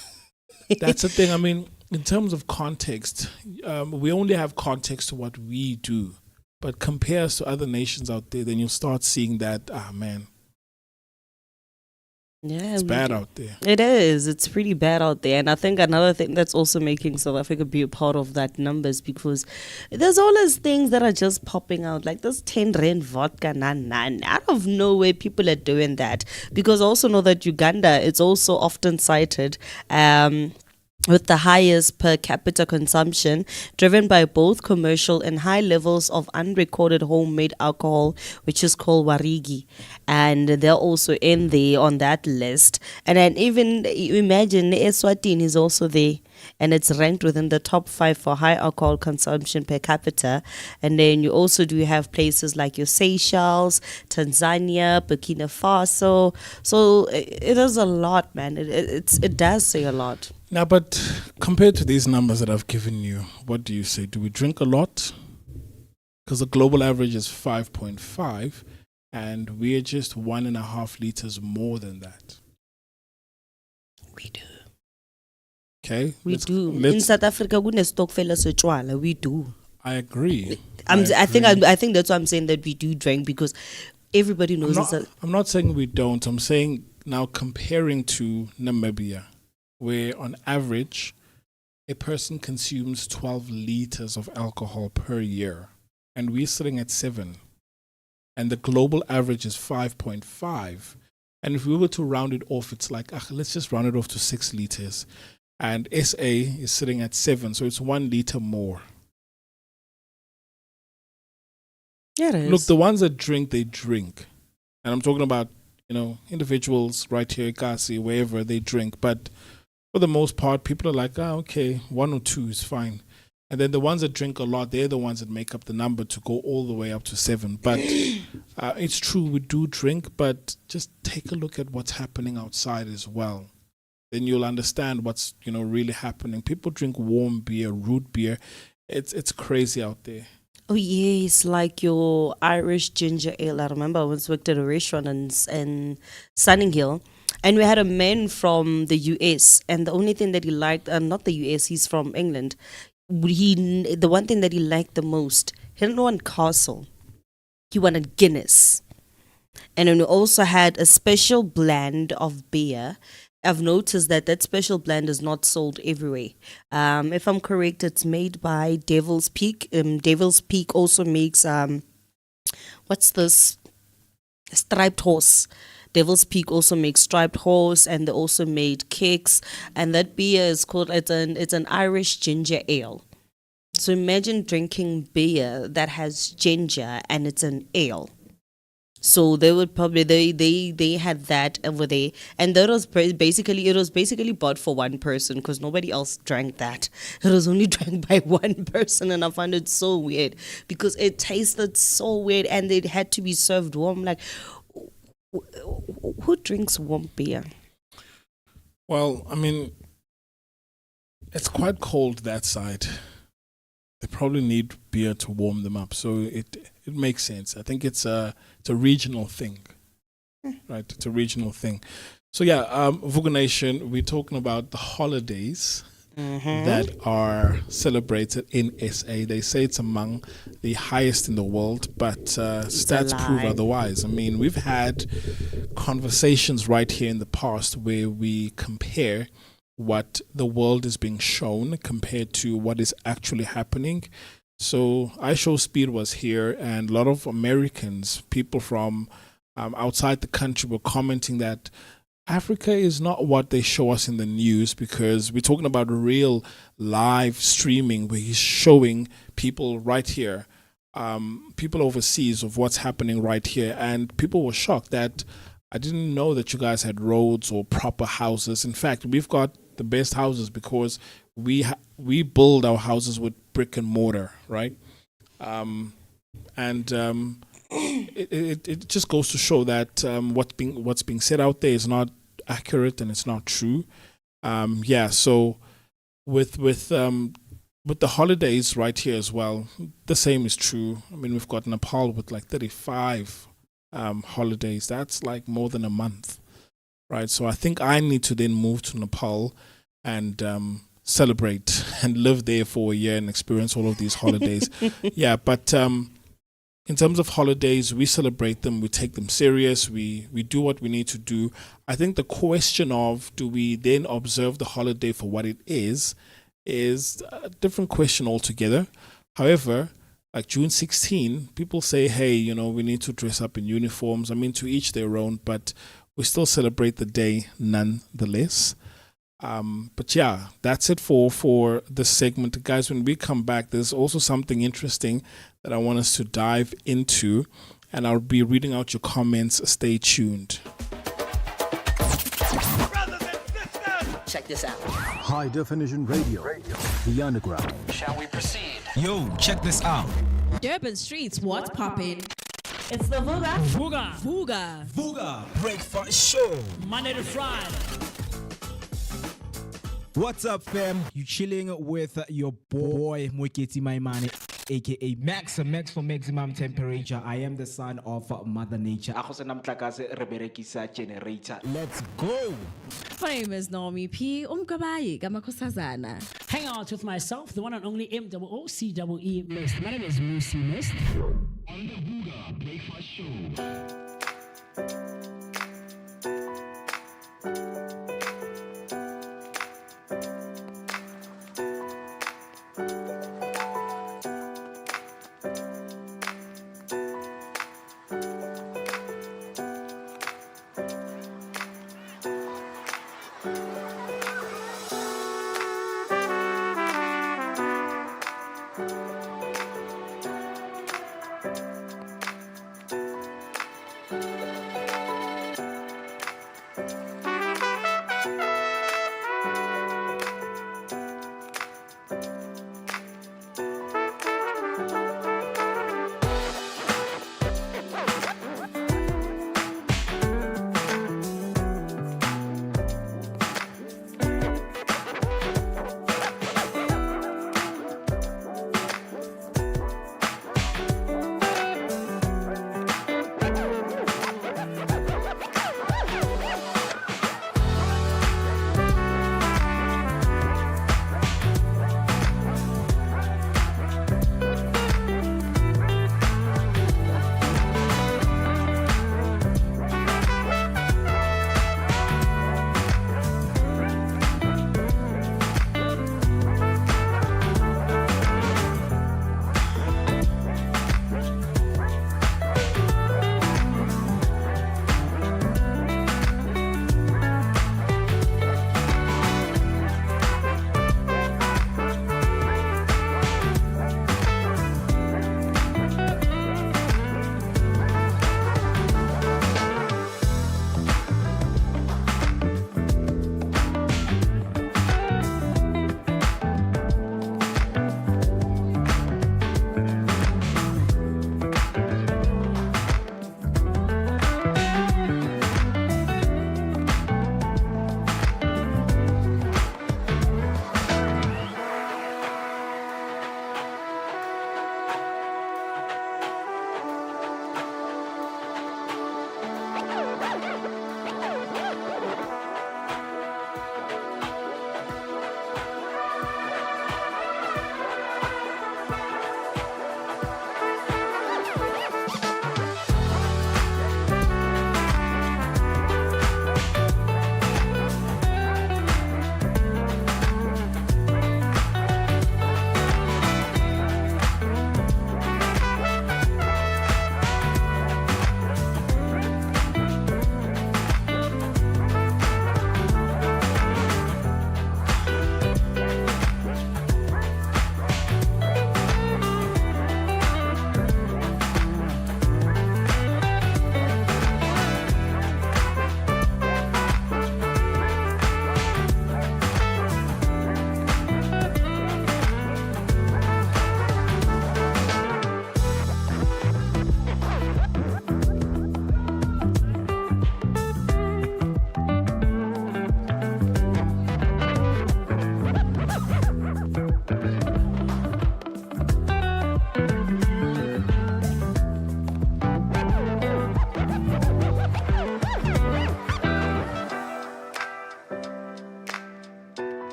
That's the thing. I mean, in terms of context, we only have context to what we do. But compare us to other nations out there, then you'll start seeing that, man, Yeah, It's we bad do. out there. It is. It's pretty bad out there. And I think another thing that's also making South Africa be a part of that numbers because there's always things that are just popping out, like this 10 Rand vodka nan. Out of nowhere, people are doing that. Because I also know that Uganda, it's also often cited. With the highest per capita consumption, driven by both commercial and high levels of unrecorded homemade alcohol, which is called warigi, and they're also in there on that list. And then even imagine Eswatini is also there, and it's ranked within the top 5 for high alcohol consumption per capita. And then you also do have places like your Seychelles, Tanzania, Burkina Faso. So it is a lot, man. It does say a lot. Now, but compared to these numbers that I've given you, what do you say? Do we drink a lot? Because the global average is 5.5, and we're just 1.5 liters more than that. We do. Okay, We do. In South Africa, we do. I agree. I think that's why I'm saying that we do drink because everybody knows I'm not saying we don't. I'm saying now comparing to Namibia, where on average a person consumes 12 liters of alcohol per year, and we're sitting at 7, and the global average is 5.5. And if we were to round it off, it's like, let's just round it off to 6 liters. And SA is sitting at 7, so it's 1 liter more. Yeah, it is. Look, the ones that drink, they drink. And I'm talking about, individuals right here, Kasi, wherever they drink. But for the most part, people are like, okay, 1 or 2 is fine. And then the ones that drink a lot, they're the ones that make up the number to go all the way up to 7. But it's true, we do drink, but just take a look at what's happening outside as well. Then you'll understand what's, really happening. People drink warm beer, root beer. It's crazy out there. Oh yes, like your Irish ginger ale. I remember I once worked at a restaurant in Sunninghill, and we had a man from the US, and the only thing that he liked, not the US, he's from England. The one thing that he liked the most, he didn't want Castle, he wanted Guinness, and then we also had a special blend of beer. I've noticed that special blend is not sold everywhere. If I'm correct, it's made by Devil's Peak. Devil's Peak also makes what's this? Striped Horse. Devil's Peak also makes Striped Horse, and they also made Kicks. And that beer is called it's an Irish ginger ale. So imagine drinking beer that has ginger and it's an ale. So they would probably they had that over there, and that was basically bought for one person because nobody else drank that. It was only drank by one person, and I found it so weird because it tasted so weird, and it had to be served warm. Like, who drinks warm beer? Well, I mean, it's quite cold that side. They probably need beer to warm them up, so it makes sense. I think it's a regional thing, right? It's a regional thing. So yeah, Vooka Nation, we're talking about the holidays that are celebrated in SA. They say it's among the highest in the world, but stats prove otherwise. I mean, we've had conversations right here in the past where we compare what the world is being shown compared to what is actually happening. So iShowSpeed was here, and a lot of Americans, people from outside the country, were commenting that Africa is not what they show us in the news, because we're talking about real live streaming where he's showing people right here, people overseas, of what's happening right here. And people were shocked that I didn't know that you guys had roads or proper houses. In fact, we've got the best houses because we build our houses with brick and mortar, right? It just goes to show that what's being said out there is not accurate and it's not true. So with the holidays right here as well, the same is true. I mean, we've got Nepal with like 35 holidays. That's like more than a month, right? So I think I need to then move to Nepal and celebrate and live there for a year and experience all of these holidays. Yeah, but in terms of holidays, we celebrate them, we take them serious, we do what we need to do. I think the question of do we then observe the holiday for what it is a different question altogether. However, like June 16, people say, hey, you know, we need to dress up in uniforms. I mean, to each their own, but we still celebrate the day nonetheless. But yeah, that's it for this segment. Guys, when we come back, there's also something interesting that I want us to dive into, and I'll be reading out your comments. Stay tuned. Check this out. High definition radio. The underground. Shall we proceed? Yo, check this out. Durban streets, what's poppin'? It's the Vooka. Vooka Breakfast Show. Monday to Friday. What's up, fam? You chilling with your boy Mookee Maimane, aka Max for maximum temperature. I am the son of Mother Nature. Let's go. My name is Naomi P. Umkabayi, Gamakosazana. Hang out with myself, the one and only MOOCEE Mist. My name is Moocee Mist. On the Vooka Breakfast Show.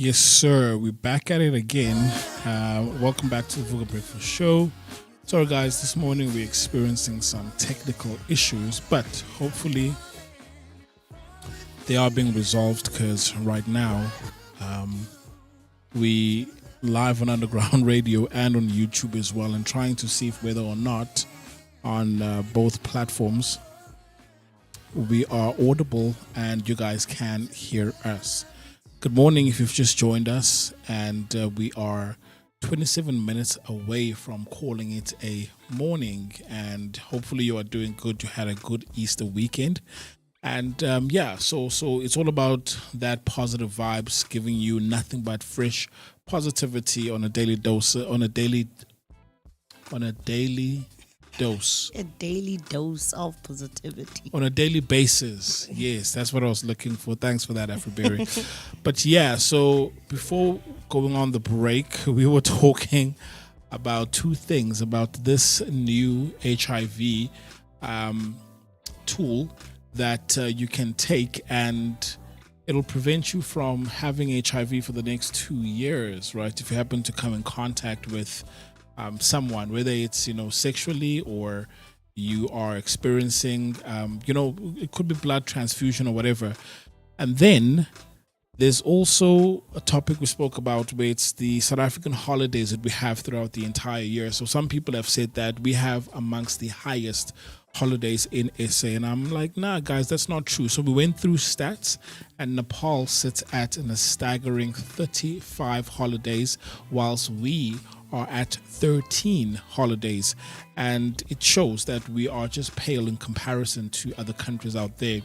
Yes, sir. We're back at it again. Welcome back to the Vooka Breakfast Show. Sorry, guys, this morning we're experiencing some technical issues, but hopefully they are being resolved because right now we live on Underground Radio and on YouTube as well, and trying to see if whether or not on both platforms we are audible and you guys can hear us. Good morning if you've just joined us, and we are 27 minutes away from calling it a morning, and hopefully you are doing good. You had a good Easter weekend, and so it's all about that positive vibes, giving you nothing but fresh positivity on a daily dose, on a daily dose. A daily dose of positivity. On a daily basis. Yes, that's what I was looking for. Thanks for that, Afriberry. But yeah, so before going on the break, we were talking about two things, about this new HIV tool that you can take, and it'll prevent you from having HIV for the next 2 years, right? If you happen to come in contact with someone, whether it's sexually, or you are experiencing it could be blood transfusion or whatever. And then there's also a topic we spoke about where it's the South African holidays that we have throughout the entire year. So some people have said that we have amongst the highest holidays in SA, and I'm like, nah guys, that's not true. So we went through stats, and Nepal sits at a staggering 35 holidays, whilst we are at 13 holidays, and it shows that we are just pale in comparison to other countries out there.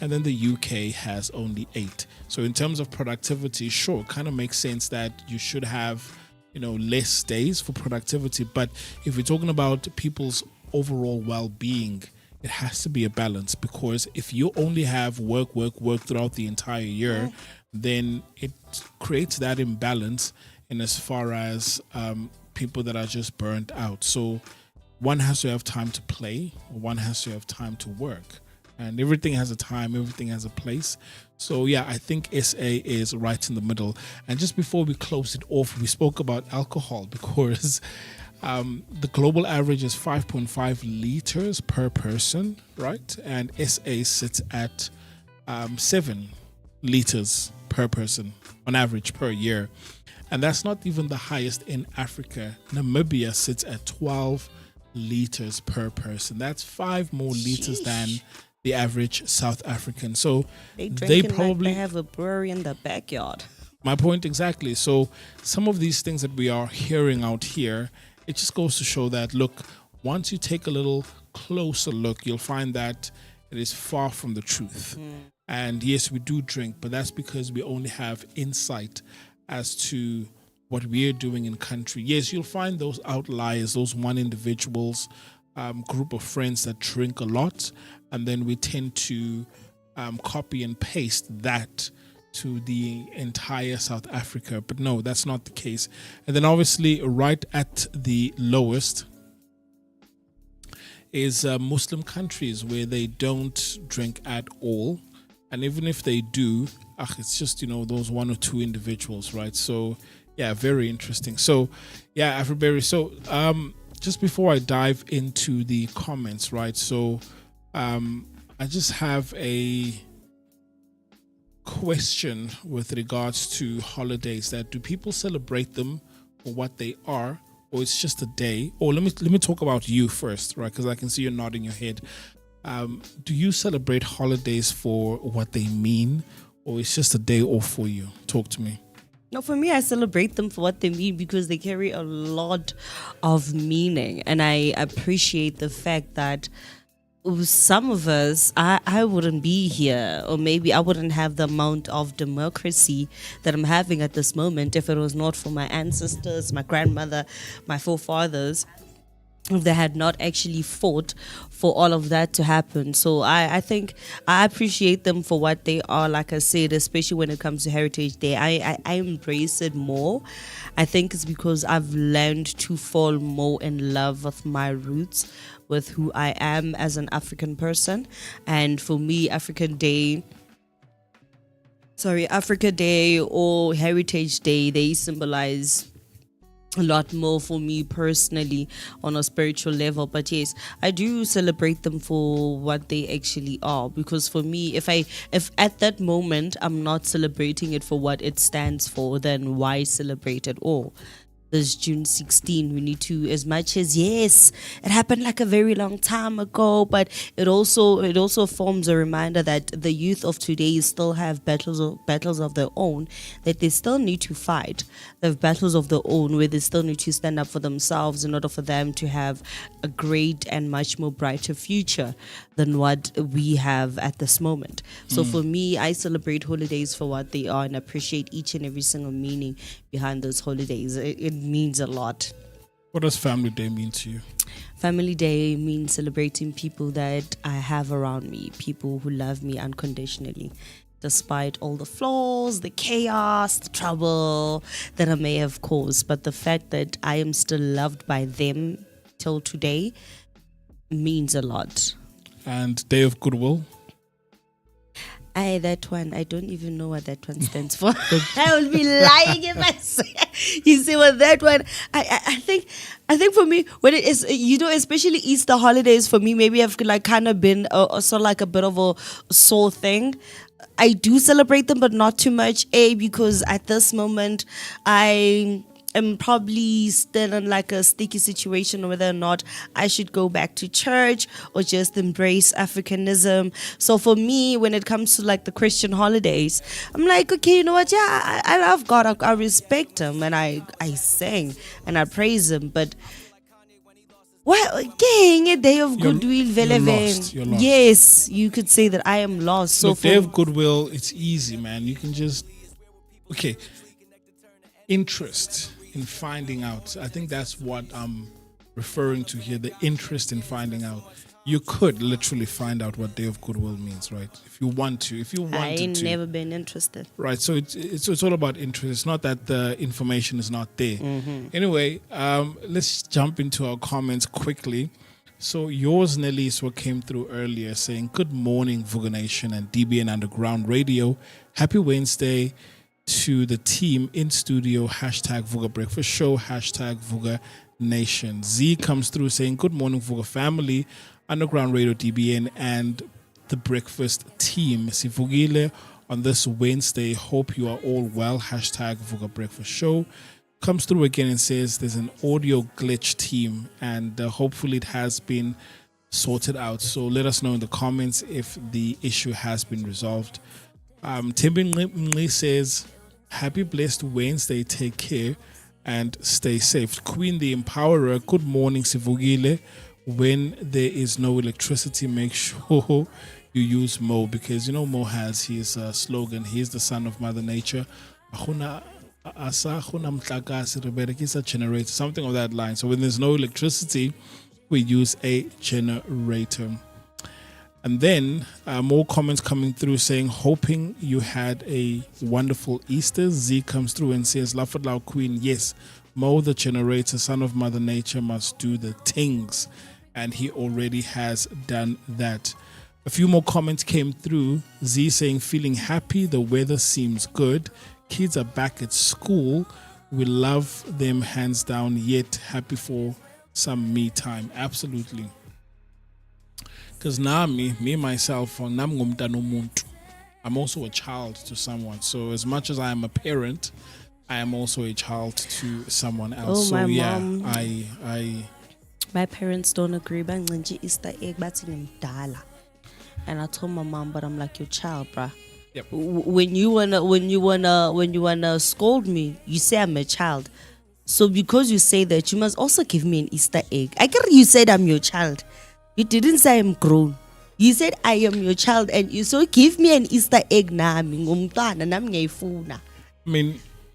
And then the UK has only 8. So in terms of productivity, sure, kind of makes sense that you should have less days for productivity, but if we're talking about people's overall well-being, it has to be a balance, because if you only have work throughout the entire year, then it creates that imbalance in as far as people that are just burnt out. So one has to have time to play, or one has to have time to work, and everything has a time, everything has a place. So yeah, I think SA is right in the middle. And just before we close it off, we spoke about alcohol, because the global average is 5.5 liters per person, right? And SA sits at 7 liters per person on average per year. And that's not even the highest in Africa. Namibia sits at 12 liters per person. That's 5 more liters than the average South African. So they probably like they have a brewery in the backyard. My point exactly. So some of these things that we are hearing out here, it just goes to show that, look, once you take a little closer look, you'll find that it is far from the truth. And yes, we do drink, but that's because we only have insight as to what we're doing in country. Yes, you'll find those outliers, those one individuals, group of friends that drink a lot, and then we tend to copy and paste that to the entire South Africa. But no, that's not the case. And then obviously right at the lowest is Muslim countries, where they don't drink at all. And even if they do, it's just, those 1 or 2 individuals, right? So, yeah, very interesting. So, yeah, Afriberry. So, just before I dive into the comments, right? So, I just have a question with regards to holidays. That do people celebrate them for what they are, or it's just a day? Or let me talk about you first, right? Because I can see you're nodding your head. Do you celebrate holidays for what they mean, or it's just a day off for you? Talk to me. No, for me, I celebrate them for what they mean, because they carry a lot of meaning. And I appreciate the fact that some of us, I wouldn't be here, or maybe I wouldn't have the amount of democracy that I'm having at this moment if it was not for my ancestors, my grandmother, my forefathers, if they had not actually fought for all of that to happen. So I think I appreciate them for what they are. Like I said, especially when it comes to Heritage Day, I embrace it more. I think it's because I've learned to fall more in love with my roots, with who I am as an African person. And for me, African Day Africa Day or Heritage Day, they symbolize a lot more for me personally on a spiritual level. But yes, I do celebrate them for what they actually are, because for me, if at that moment I'm not celebrating it for what it stands for, then why celebrate at all? This June 16, we need to, as much as yes, it happened like a very long time ago, but it also forms a reminder that the youth of today still have battles of their own, that they still need to fight. They have battles of their own where they still need to stand up for themselves in order for them to have a great and much more brighter future than what we have at this moment. So for me, I celebrate holidays for what they are and appreciate each and every single meaning behind those holidays. It means a lot. What does Family Day mean to you? Family Day means celebrating people that I have around me, people who love me unconditionally, despite all the flaws, the chaos, the trouble that I may have caused. But the fact that I am still loved by them till today means a lot. And Day of Goodwill? That one, I don't even know what that one stands for. I would be lying if I say. You see what that one? I think for me, when it is, especially Easter holidays for me, maybe I've like kind of been sort of like a bit of a sore thing. I do celebrate them, but not too much. Because at this moment, I am probably still in like a sticky situation whether or not I should go back to church or just embrace Africanism. So for me, when it comes to like the Christian holidays, I'm like, okay, you know what? Yeah, I love God. I respect him, and I sing and I praise him. But well, gang, a day of goodwill, you're lost. Yes, you could say that I am lost. So Look, Day of Goodwill, it's easy, man. You can just interest in finding out. I think that's what I'm referring to here, the interest in finding out. You could literally find out what Day of Goodwill means, right? If you want to. I ain't never been interested. Right, so it's all about interest. It's not that the information is not there. Mm-hmm. Anyway, let's jump into our comments quickly. So yours, Nelly, is what came through earlier saying, good morning, Vooka Nation and DBN Underground Radio. Happy Wednesday to the team in studio, hashtag Vooka Breakfast Show, hashtag Vooka Nation. Z comes through saying, good morning, Vooka family, Underground Radio DBN and the breakfast team. Sivugile on this Wednesday. Hope you are all well, hashtag Vooka Breakfast Show. Comes through again and says there's an audio glitch, team, and hopefully it has been sorted out. So let us know in the comments if the issue has been resolved. Timbin says, happy blessed Wednesday, take care and stay safe. Queen the Empowerer, good morning, Sivugile. When there is no electricity, make sure you use Mo, because Mo has his slogan, he's the son of Mother Nature. Generator, something of that line. So when there's no electricity, we use a generator. And then more comments coming through saying, hoping you had a wonderful Easter. Z comes through and says, Lafadlau Queen, yes, Mo the generator, son of Mother Nature, must do the things. And he already has done that. A few more comments came through. Z saying, feeling happy, the weather seems good. Kids are back at school. We love them hands down, yet happy for some me time. Absolutely. Because now me myself, I'm also a child to someone. So as much as I am a parent, I am also a child to someone else. Oh, so yeah, mom. My parents don't agree. But Easter egg, and I told my mom, but I'm like your child, bruh. Yep. When you wanna scold me, you say I'm a child. So because you say that, you must also give me an Easter egg. I get you said I'm your child. You didn't say I'm grown. You said I am your child, and you so give me an Easter egg now. I mean,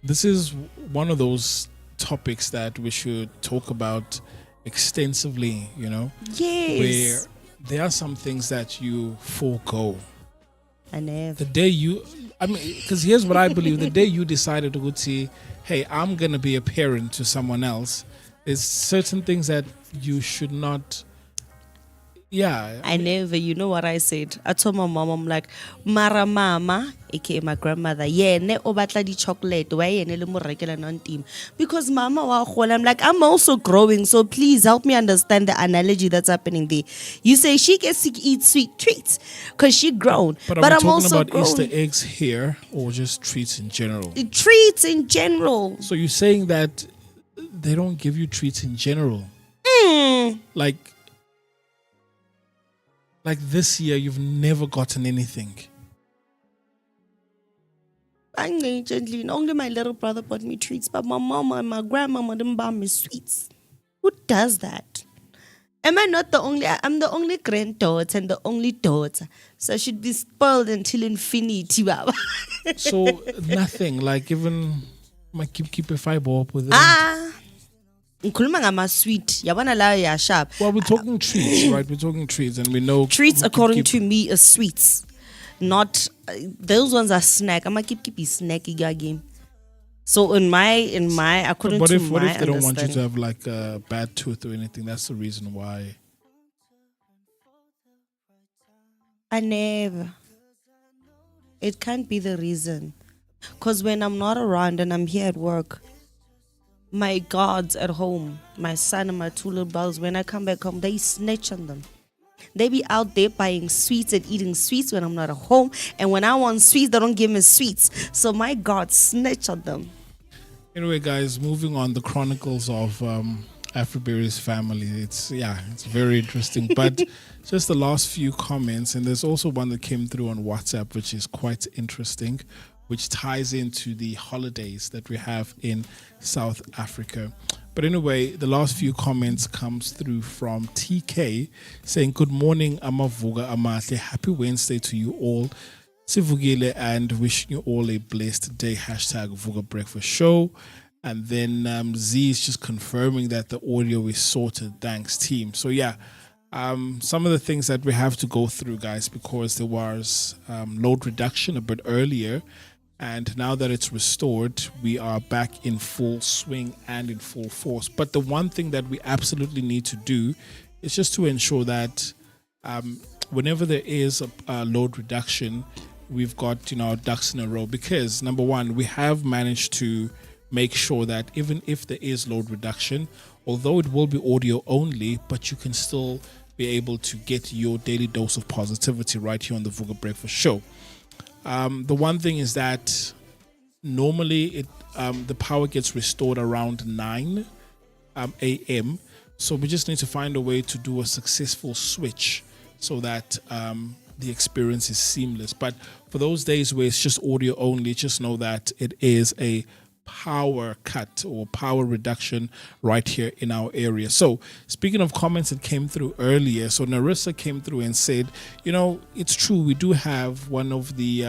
this is one of those topics that we should talk about extensively, Yes. where there are some things that you forego. I never. The day because here's what I believe, the day you decided to go see, hey, I'm going to be a parent to someone else, there's certain things that you should not Yeah. I never, you know what I said? I told my mom, I'm like, Mara mama, aka my grandmother, yeah, ne obatla di chocolate, why ne le mo rekela non team? Because mama wa gola, I'm like, I'm also growing, so please help me understand the analogy that's happening there. You say she gets to eat sweet treats because she grown, But but are we I'm talking also about grown. Easter eggs here or just treats in general? Treats in general. So you're saying that they don't give you treats in general? Like this year, you've never gotten anything. Gently, only my little brother bought me treats, but my mama and my grandmama didn't buy me sweets. Who does that? Am I not the only? I'm the only granddaughter and the only daughter, so I should be spoiled until infinity, baba. So nothing, like even my keep a fiber up with it. Ngikhuluma ngama sweet. Yabona la ya sharp. Well, we're talking treats, right? We're talking treats, and we know Treats, according to me, are sweets. Not those ones are snack. I'm a keep snacky game. So in my according But to if, what my if they don't want you to understanding- have like a bad tooth or anything? That's the reason why. I never. It can't be the reason. Because when I'm not around and I'm here at work, my gods at home, my son and my two little brothers, when I come back home, they snitch on them. They be out there buying sweets and eating sweets when I'm not at home. And when I want sweets, they don't give me sweets. So my God snitch on them. Anyway, guys, moving on, the chronicles of Afriberry's family. It's very interesting. But just the last few comments, and there's also one that came through on WhatsApp, which is quite interesting, which ties into the holidays that we have in South Africa. But anyway, the last few comments comes through from TK saying, good morning, Vooka Amahle. Happy Wednesday to you all. Sivugile and wishing you all a blessed day. Hashtag Vooka Breakfast Show. And then Z is just confirming that the audio is sorted. Thanks, team. So yeah, some of the things that we have to go through, guys, because there was load reduction a bit earlier. And now that it's restored, we are back in full swing and in full force. But the one thing that we absolutely need to do is just to ensure that whenever there is a load reduction, we've got our ducks in a row. Because number one, we have managed to make sure that even if there is load reduction, although it will be audio only, but you can still be able to get your daily dose of positivity right here on the Vooka Breakfast Show. The one thing is that normally the power gets restored around 9 a.m. So we just need to find a way to do a successful switch so that the experience is seamless. But for those days where it's just audio only, just know that it is a power cut or power reduction right here in our area. So speaking of comments that came through earlier, so Narissa came through and said, it's true, we do have one of the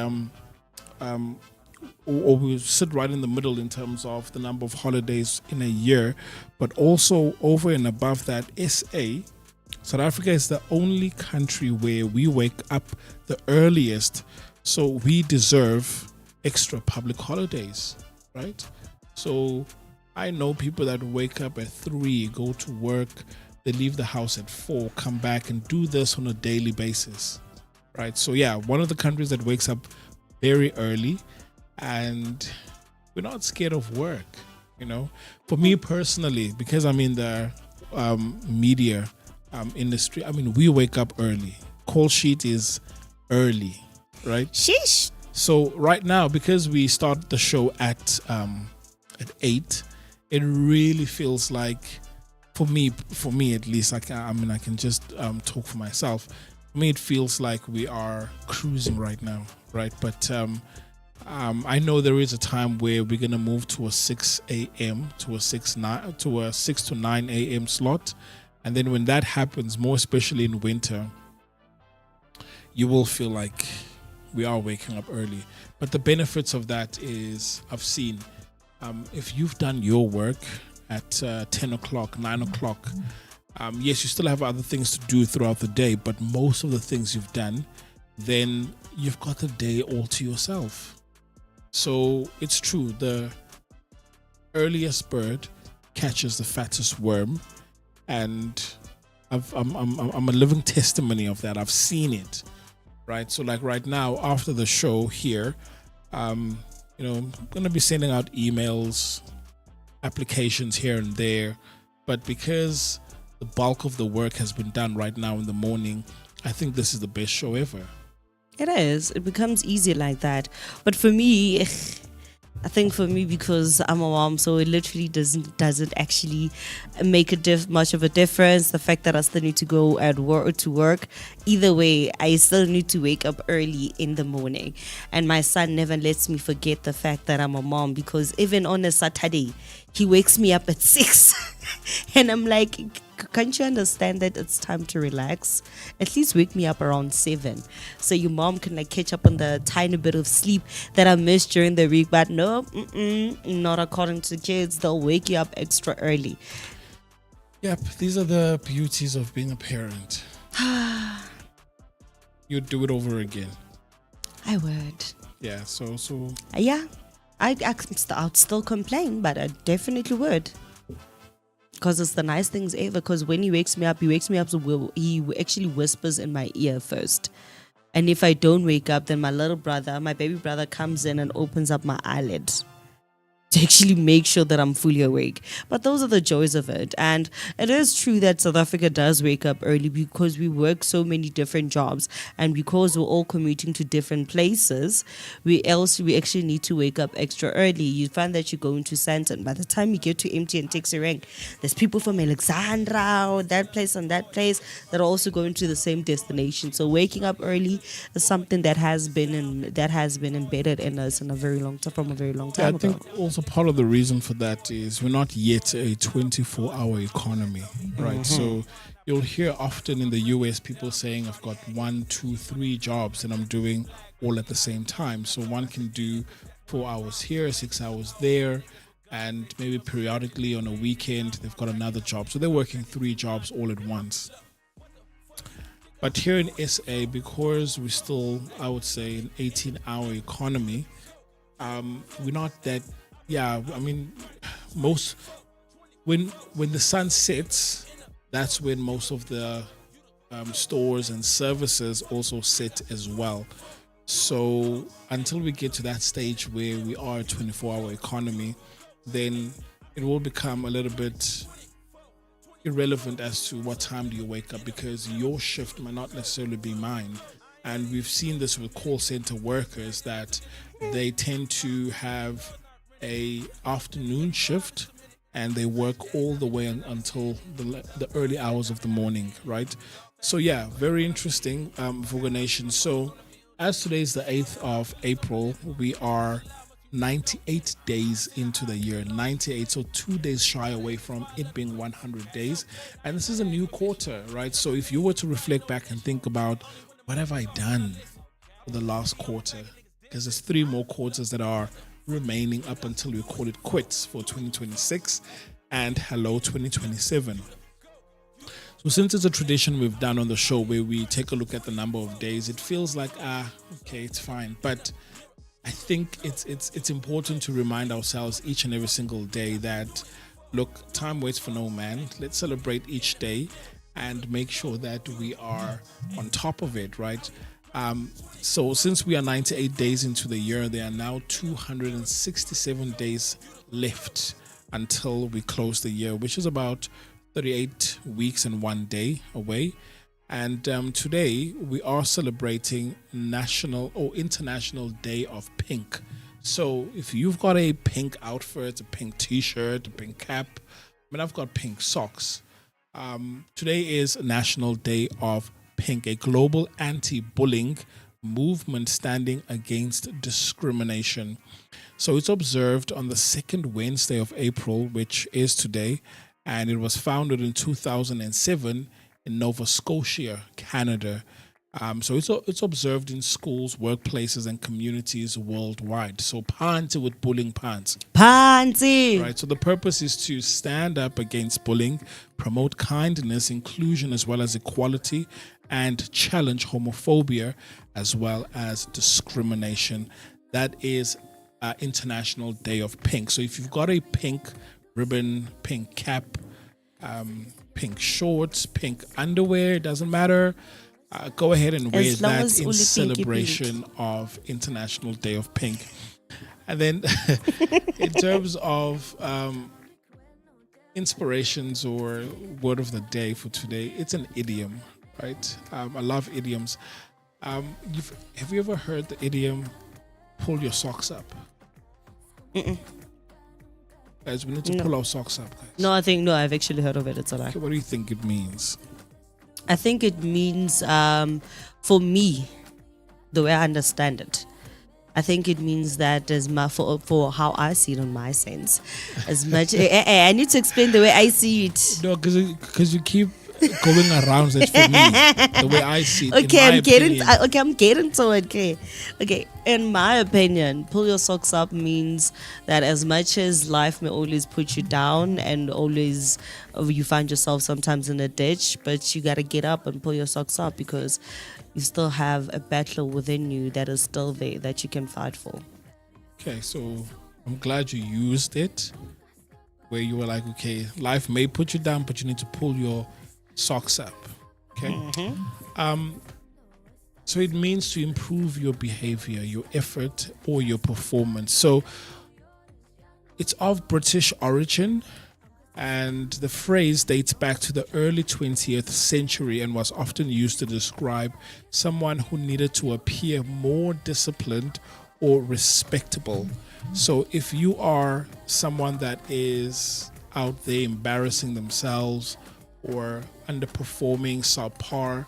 or we sit right in the middle in terms of the number of holidays in a year, but also over and above that, South Africa is the only country where we wake up the earliest, so we deserve extra public holidays. Right? So I know people that wake up at 3, go to work, they leave the house at 4, come back and do this on a daily basis. Right? So yeah, one of the countries that wakes up very early, and we're not scared of work. For me personally, because I'm in the media industry, we wake up early. Call sheet is early, right? Sheesh. So right now, because we start the show at 8, it really feels like, for me at least, I can just talk for myself. For me, it feels like we are cruising right now, right? But I know there is a time where we're gonna move to a 6 a.m. to a 6 to 9 a.m. slot, and then when that happens, more especially in winter, you will feel like we are waking up early. But the benefits of that is, I've seen, if you've done your work at 10 o'clock, 9 o'clock, yes, you still have other things to do throughout the day, but most of the things you've done, then you've got the day all to yourself. So it's true, the earliest bird catches the fattest worm, and I'm a living testimony of that. I've seen it, right? So like right now after the show here, I'm gonna be sending out emails, applications here and there, but because the bulk of the work has been done right now in the morning, I think this is the best show ever. It is. It becomes easier like that. But for me, I think for me, because I'm a mom, so it literally doesn't actually make much of a difference. The fact that I still need to go to work, either way, I still need to wake up early in the morning. And my son never lets me forget the fact that I'm a mom, because even on a Saturday, he wakes me up at 6. And I'm like, can't you understand that it's time to relax? At least wake me up around 7, so your mom can like catch up on the tiny bit of sleep that I missed during the week. But no, not according to kids. They'll wake you up extra early. Yep, these are the beauties of being a parent. You'd do it over again. I would. Yeah, so Yeah, I'd still complain, but I definitely would. Because it's the nice things ever. Because when he wakes me up, so he actually whispers in my ear first. And if I don't wake up, then my baby brother comes in and opens up my eyelid to actually make sure that I'm fully awake. But those are the joys of it. And it is true that South Africa does wake up early because we work so many different jobs, and because we're all commuting to different places, we actually need to wake up extra early. You find that you go into Sandton. By the time you get to MT and Taxi Rank, there's people from Alexandra or that place and that place that are also going to the same destination. So waking up early is something that has been embedded in us from a very long time I think also part of the reason for that is we're not yet a 24-hour economy, right? Mm-hmm. So you'll hear often in the US people saying, I've got 1, 2, 3 jobs and I'm doing all at the same time. So one can do 4 hours here, 6 hours there, and maybe periodically on a weekend they've got another job. So they're working 3 jobs all at once. But here in SA, because we're still, I would say, an 18-hour economy, we're not that. Yeah, I mean, when the sun sets, that's when most of the stores and services also set as well. So until we get to that stage where we are a 24-hour economy, then it will become a little bit irrelevant as to what time do you wake up, because your shift might not necessarily be mine. And we've seen this with call center workers, that they tend to have a afternoon shift and they work all the way until the early hours of the morning, right? So yeah, very interesting, Vooka Nation. So as today is the 8th of April, we are 98 days into the year, 98, so 2 days shy away from it being 100 days. And this is a new quarter, right? So if you were to reflect back and think about, what have I done for the last quarter? Because there's 3 more quarters that are remaining up until we call it quits for 2026 and hello 2027. So since it's a tradition we've done on the show where we take a look at the number of days, it feels like okay, it's fine. But I think it's important to remind ourselves each and every single day that, look, time waits for no man. Let's celebrate each day and make sure that we are on top of it, right? So since we are 98 days into the year, there are now 267 days left until we close the year, which is about 38 weeks and 1 day away. And today we are celebrating International Day of Pink. So if you've got a pink outfit, a pink t-shirt, a pink cap, I mean, I've got pink socks. Today is National Day of Pink, a global anti-bullying movement standing against discrimination. So it's observed on the second Wednesday of April, which is today, and it was founded in 2007 in Nova Scotia, Canada. So it's observed in schools, workplaces, and communities worldwide. So Panti with bullying pants. Panti! Right. So the purpose is to stand up against bullying, promote kindness, inclusion, as well as equality, and challenge homophobia as well as discrimination. That is International Day of Pink. So if you've got a pink ribbon, pink cap, pink shorts, pink underwear, doesn't matter. Go ahead and wear As long that as in only pinky celebration of International Day of Pink. And then in terms of inspirations or word of the day for today, it's an idiom, right? I love idioms. Have you ever heard the idiom, pull your socks up? Guys, we need to pull our socks up, guys. No, I've actually heard of it. It's alright. Okay, what do you think it means? I think it means, for me, the way I understand it, I think it means that for how I see it on my sense, as much. I need to explain the way I see it. No, because you keep going around it for me, the way I see it. Okay, I'm getting to it. Okay. In my opinion, pull your socks up means that as much as life may always put you down and always you find yourself sometimes in a ditch, but you gotta get up and pull your socks up because you still have a battle within you that is still there that you can fight for. Okay, so I'm glad you used it where you were like, okay, life may put you down, but you need to pull your socks up. Okay. So it means to improve your behavior, your effort, or your performance. So it's of British origin, and the phrase dates back to the early 20th century and was often used to describe someone who needed to appear more disciplined or respectable. So if you are someone that is out there embarrassing themselves or underperforming subpar,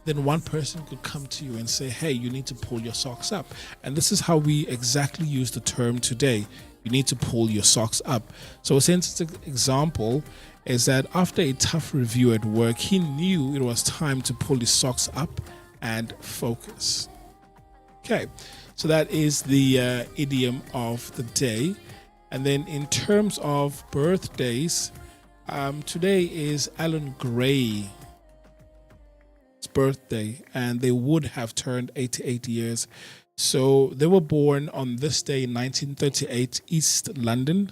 then one person could come to you and say, hey, you need to pull your socks up. And this is how we exactly use the term today. You need to pull your socks up. So a sensitive example is that after a tough review at work, he knew it was time to pull his socks up and focus. Okay, so that is the idiom of the day. And then in terms of birthdays, today is Alan Gray's birthday, and they would have turned 88 years. So they were born on this day in 1938, East London,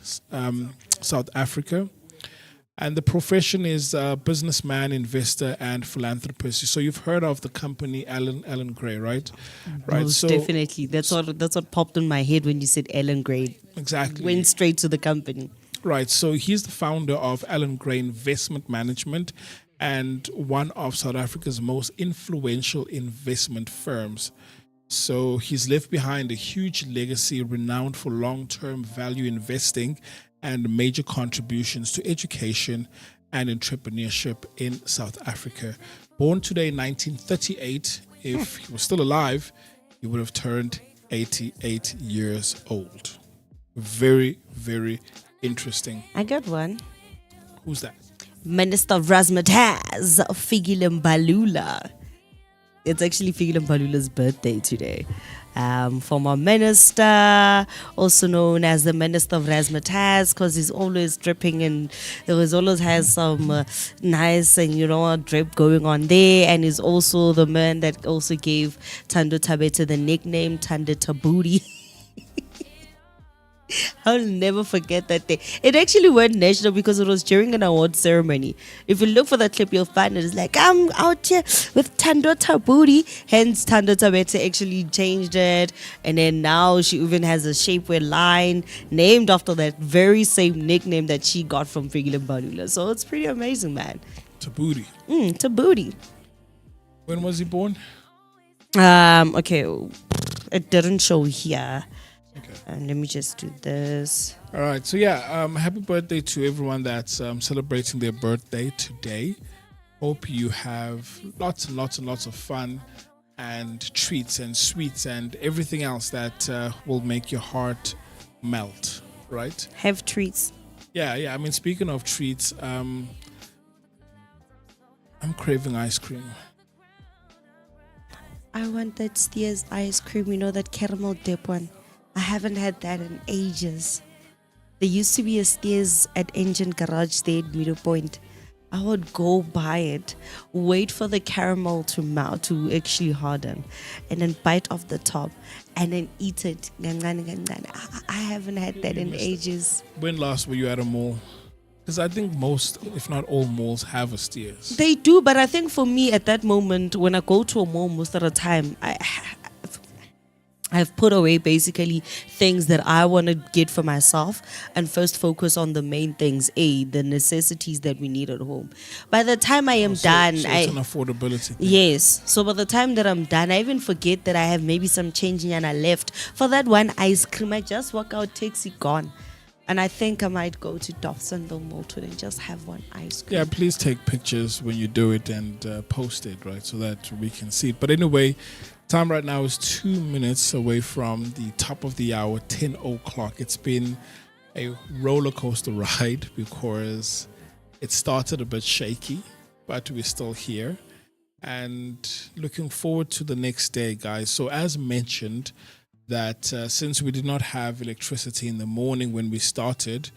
South Africa. And the profession is businessman, investor, and philanthropist. So you've heard of the company Alan Gray, right? Right. Most So definitely. That's what popped in my head when you said Alan Gray. exactly. Went straight to the company. Right. So he's the founder of Alan Gray Investment Management and one of South Africa's most influential investment firms. So he's left behind a huge legacy renowned for long-term value investing and major contributions to education and entrepreneurship in South Africa. Born today in 1938, if he was still alive, he would have turned 88 years old. Very, very interesting. I got one. Who's that? Minister of Razzmatazz, Fikile Mbalula. It's actually Fikile Mbalula's birthday today. Former minister, also known as the Minister of Razzmatazz, because he's always dripping and he always has some nice and drip going on there. And he's also the man that also gave Thando Tabete the nickname Thando Tabooty. I'll never forget that day. It actually went national because it was during an award ceremony. If you look for that clip, you'll find it. It's like, I'm out here with Thando Tabooty. Hence, Thando Tabete actually changed it. And then now she even has a shapewear line named after that very same nickname that she got from Fikile Mbalula. So it's pretty amazing, man. Tabooty. Tabooty. When was he born? Okay. It didn't show here. Okay. And let me just do this. All right. So yeah, happy birthday to everyone that's celebrating their birthday today. Hope you have lots and lots and lots of fun and treats and sweets and everything else that will make your heart melt. Right? Have treats. Yeah. I mean, speaking of treats, I'm craving ice cream. I want that Steers ice cream, that caramel dip one. I haven't had that in ages. There used to be a Steers at Engine Garage there at Middle Point. I would go buy it, wait for the caramel to melt, to actually harden, and then bite off the top, and then eat it. I haven't had that in ages. When last were you at a mall? Because I think most, if not all malls have a steers. They do, but I think for me at that moment, when I go to a mall most of the time, I've put away basically things that I want to get for myself and first focus on the main things, the necessities that we need at home. By the time I am done, so it's an affordability thing. Yes. So by the time that I'm done, I even forget that I have maybe some change and I left for that one ice cream. I just walk out, taxi gone. And I think I might go to Dobsonville Mall today and just have one ice cream. Yeah, please take pictures when you do it and post it, right, so that we can see it. But anyway, time right now is 2 minutes away from the top of the hour, 10 o'clock. It's been a roller coaster ride because it started a bit shaky, but we're still here. And looking forward to the next day, guys. So as mentioned, that since we did not have electricity in the morning when we started,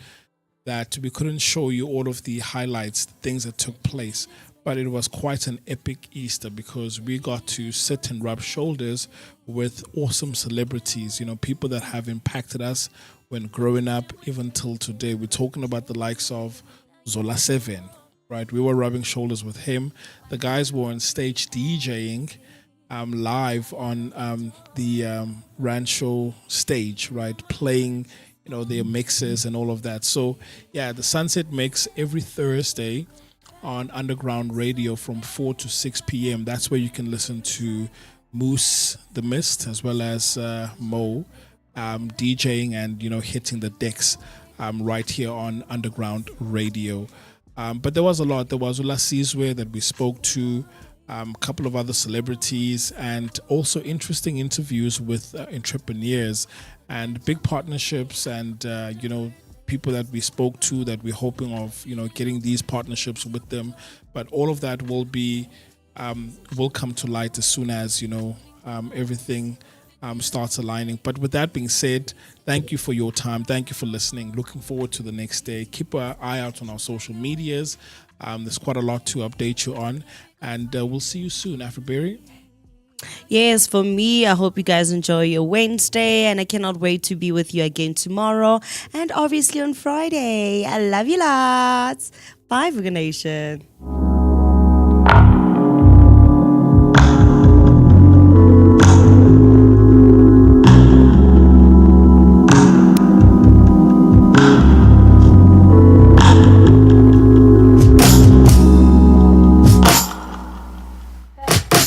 that we couldn't show you all of the highlights, things that took place. But it was quite an epic Easter because we got to sit and rub shoulders with awesome celebrities, you know, people that have impacted us when growing up, even till today. We're talking about the likes of Zola 7, right? We were rubbing shoulders with him. The guys were on stage DJing live on the Randshow stage, right? Playing, you know, their mixes and all of that. So, yeah, the Sunset Mix every Thursday on Underground Radio from 4 to 6 p.m. That's where you can listen to Moocee the Mist as well as Mo DJing and, you know, hitting the decks right here on Underground Radio. But there was a lot. There was Ula Sizwe that we spoke to, a couple of other celebrities, and also interesting interviews with entrepreneurs and big partnerships and, you know, people that we spoke to that we're hoping of, you know, getting these partnerships with them. But all of that will be, will come to light as soon as, you know, everything starts aligning. But with that being said, thank you for your time. Thank you for listening. Looking forward to the next day. Keep an eye out on our social medias. There's quite a lot to update you on. And we'll see you soon. Afriberry? Yes, for me, I hope you guys enjoy your Wednesday, and I cannot wait to be with you again tomorrow and obviously on Friday. I love you lots. Bye, Vooka Nation.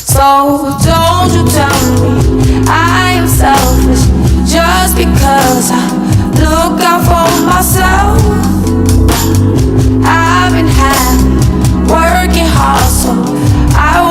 So don't you tell me I am selfish just because I look out for myself. I've been happy, working hard, so I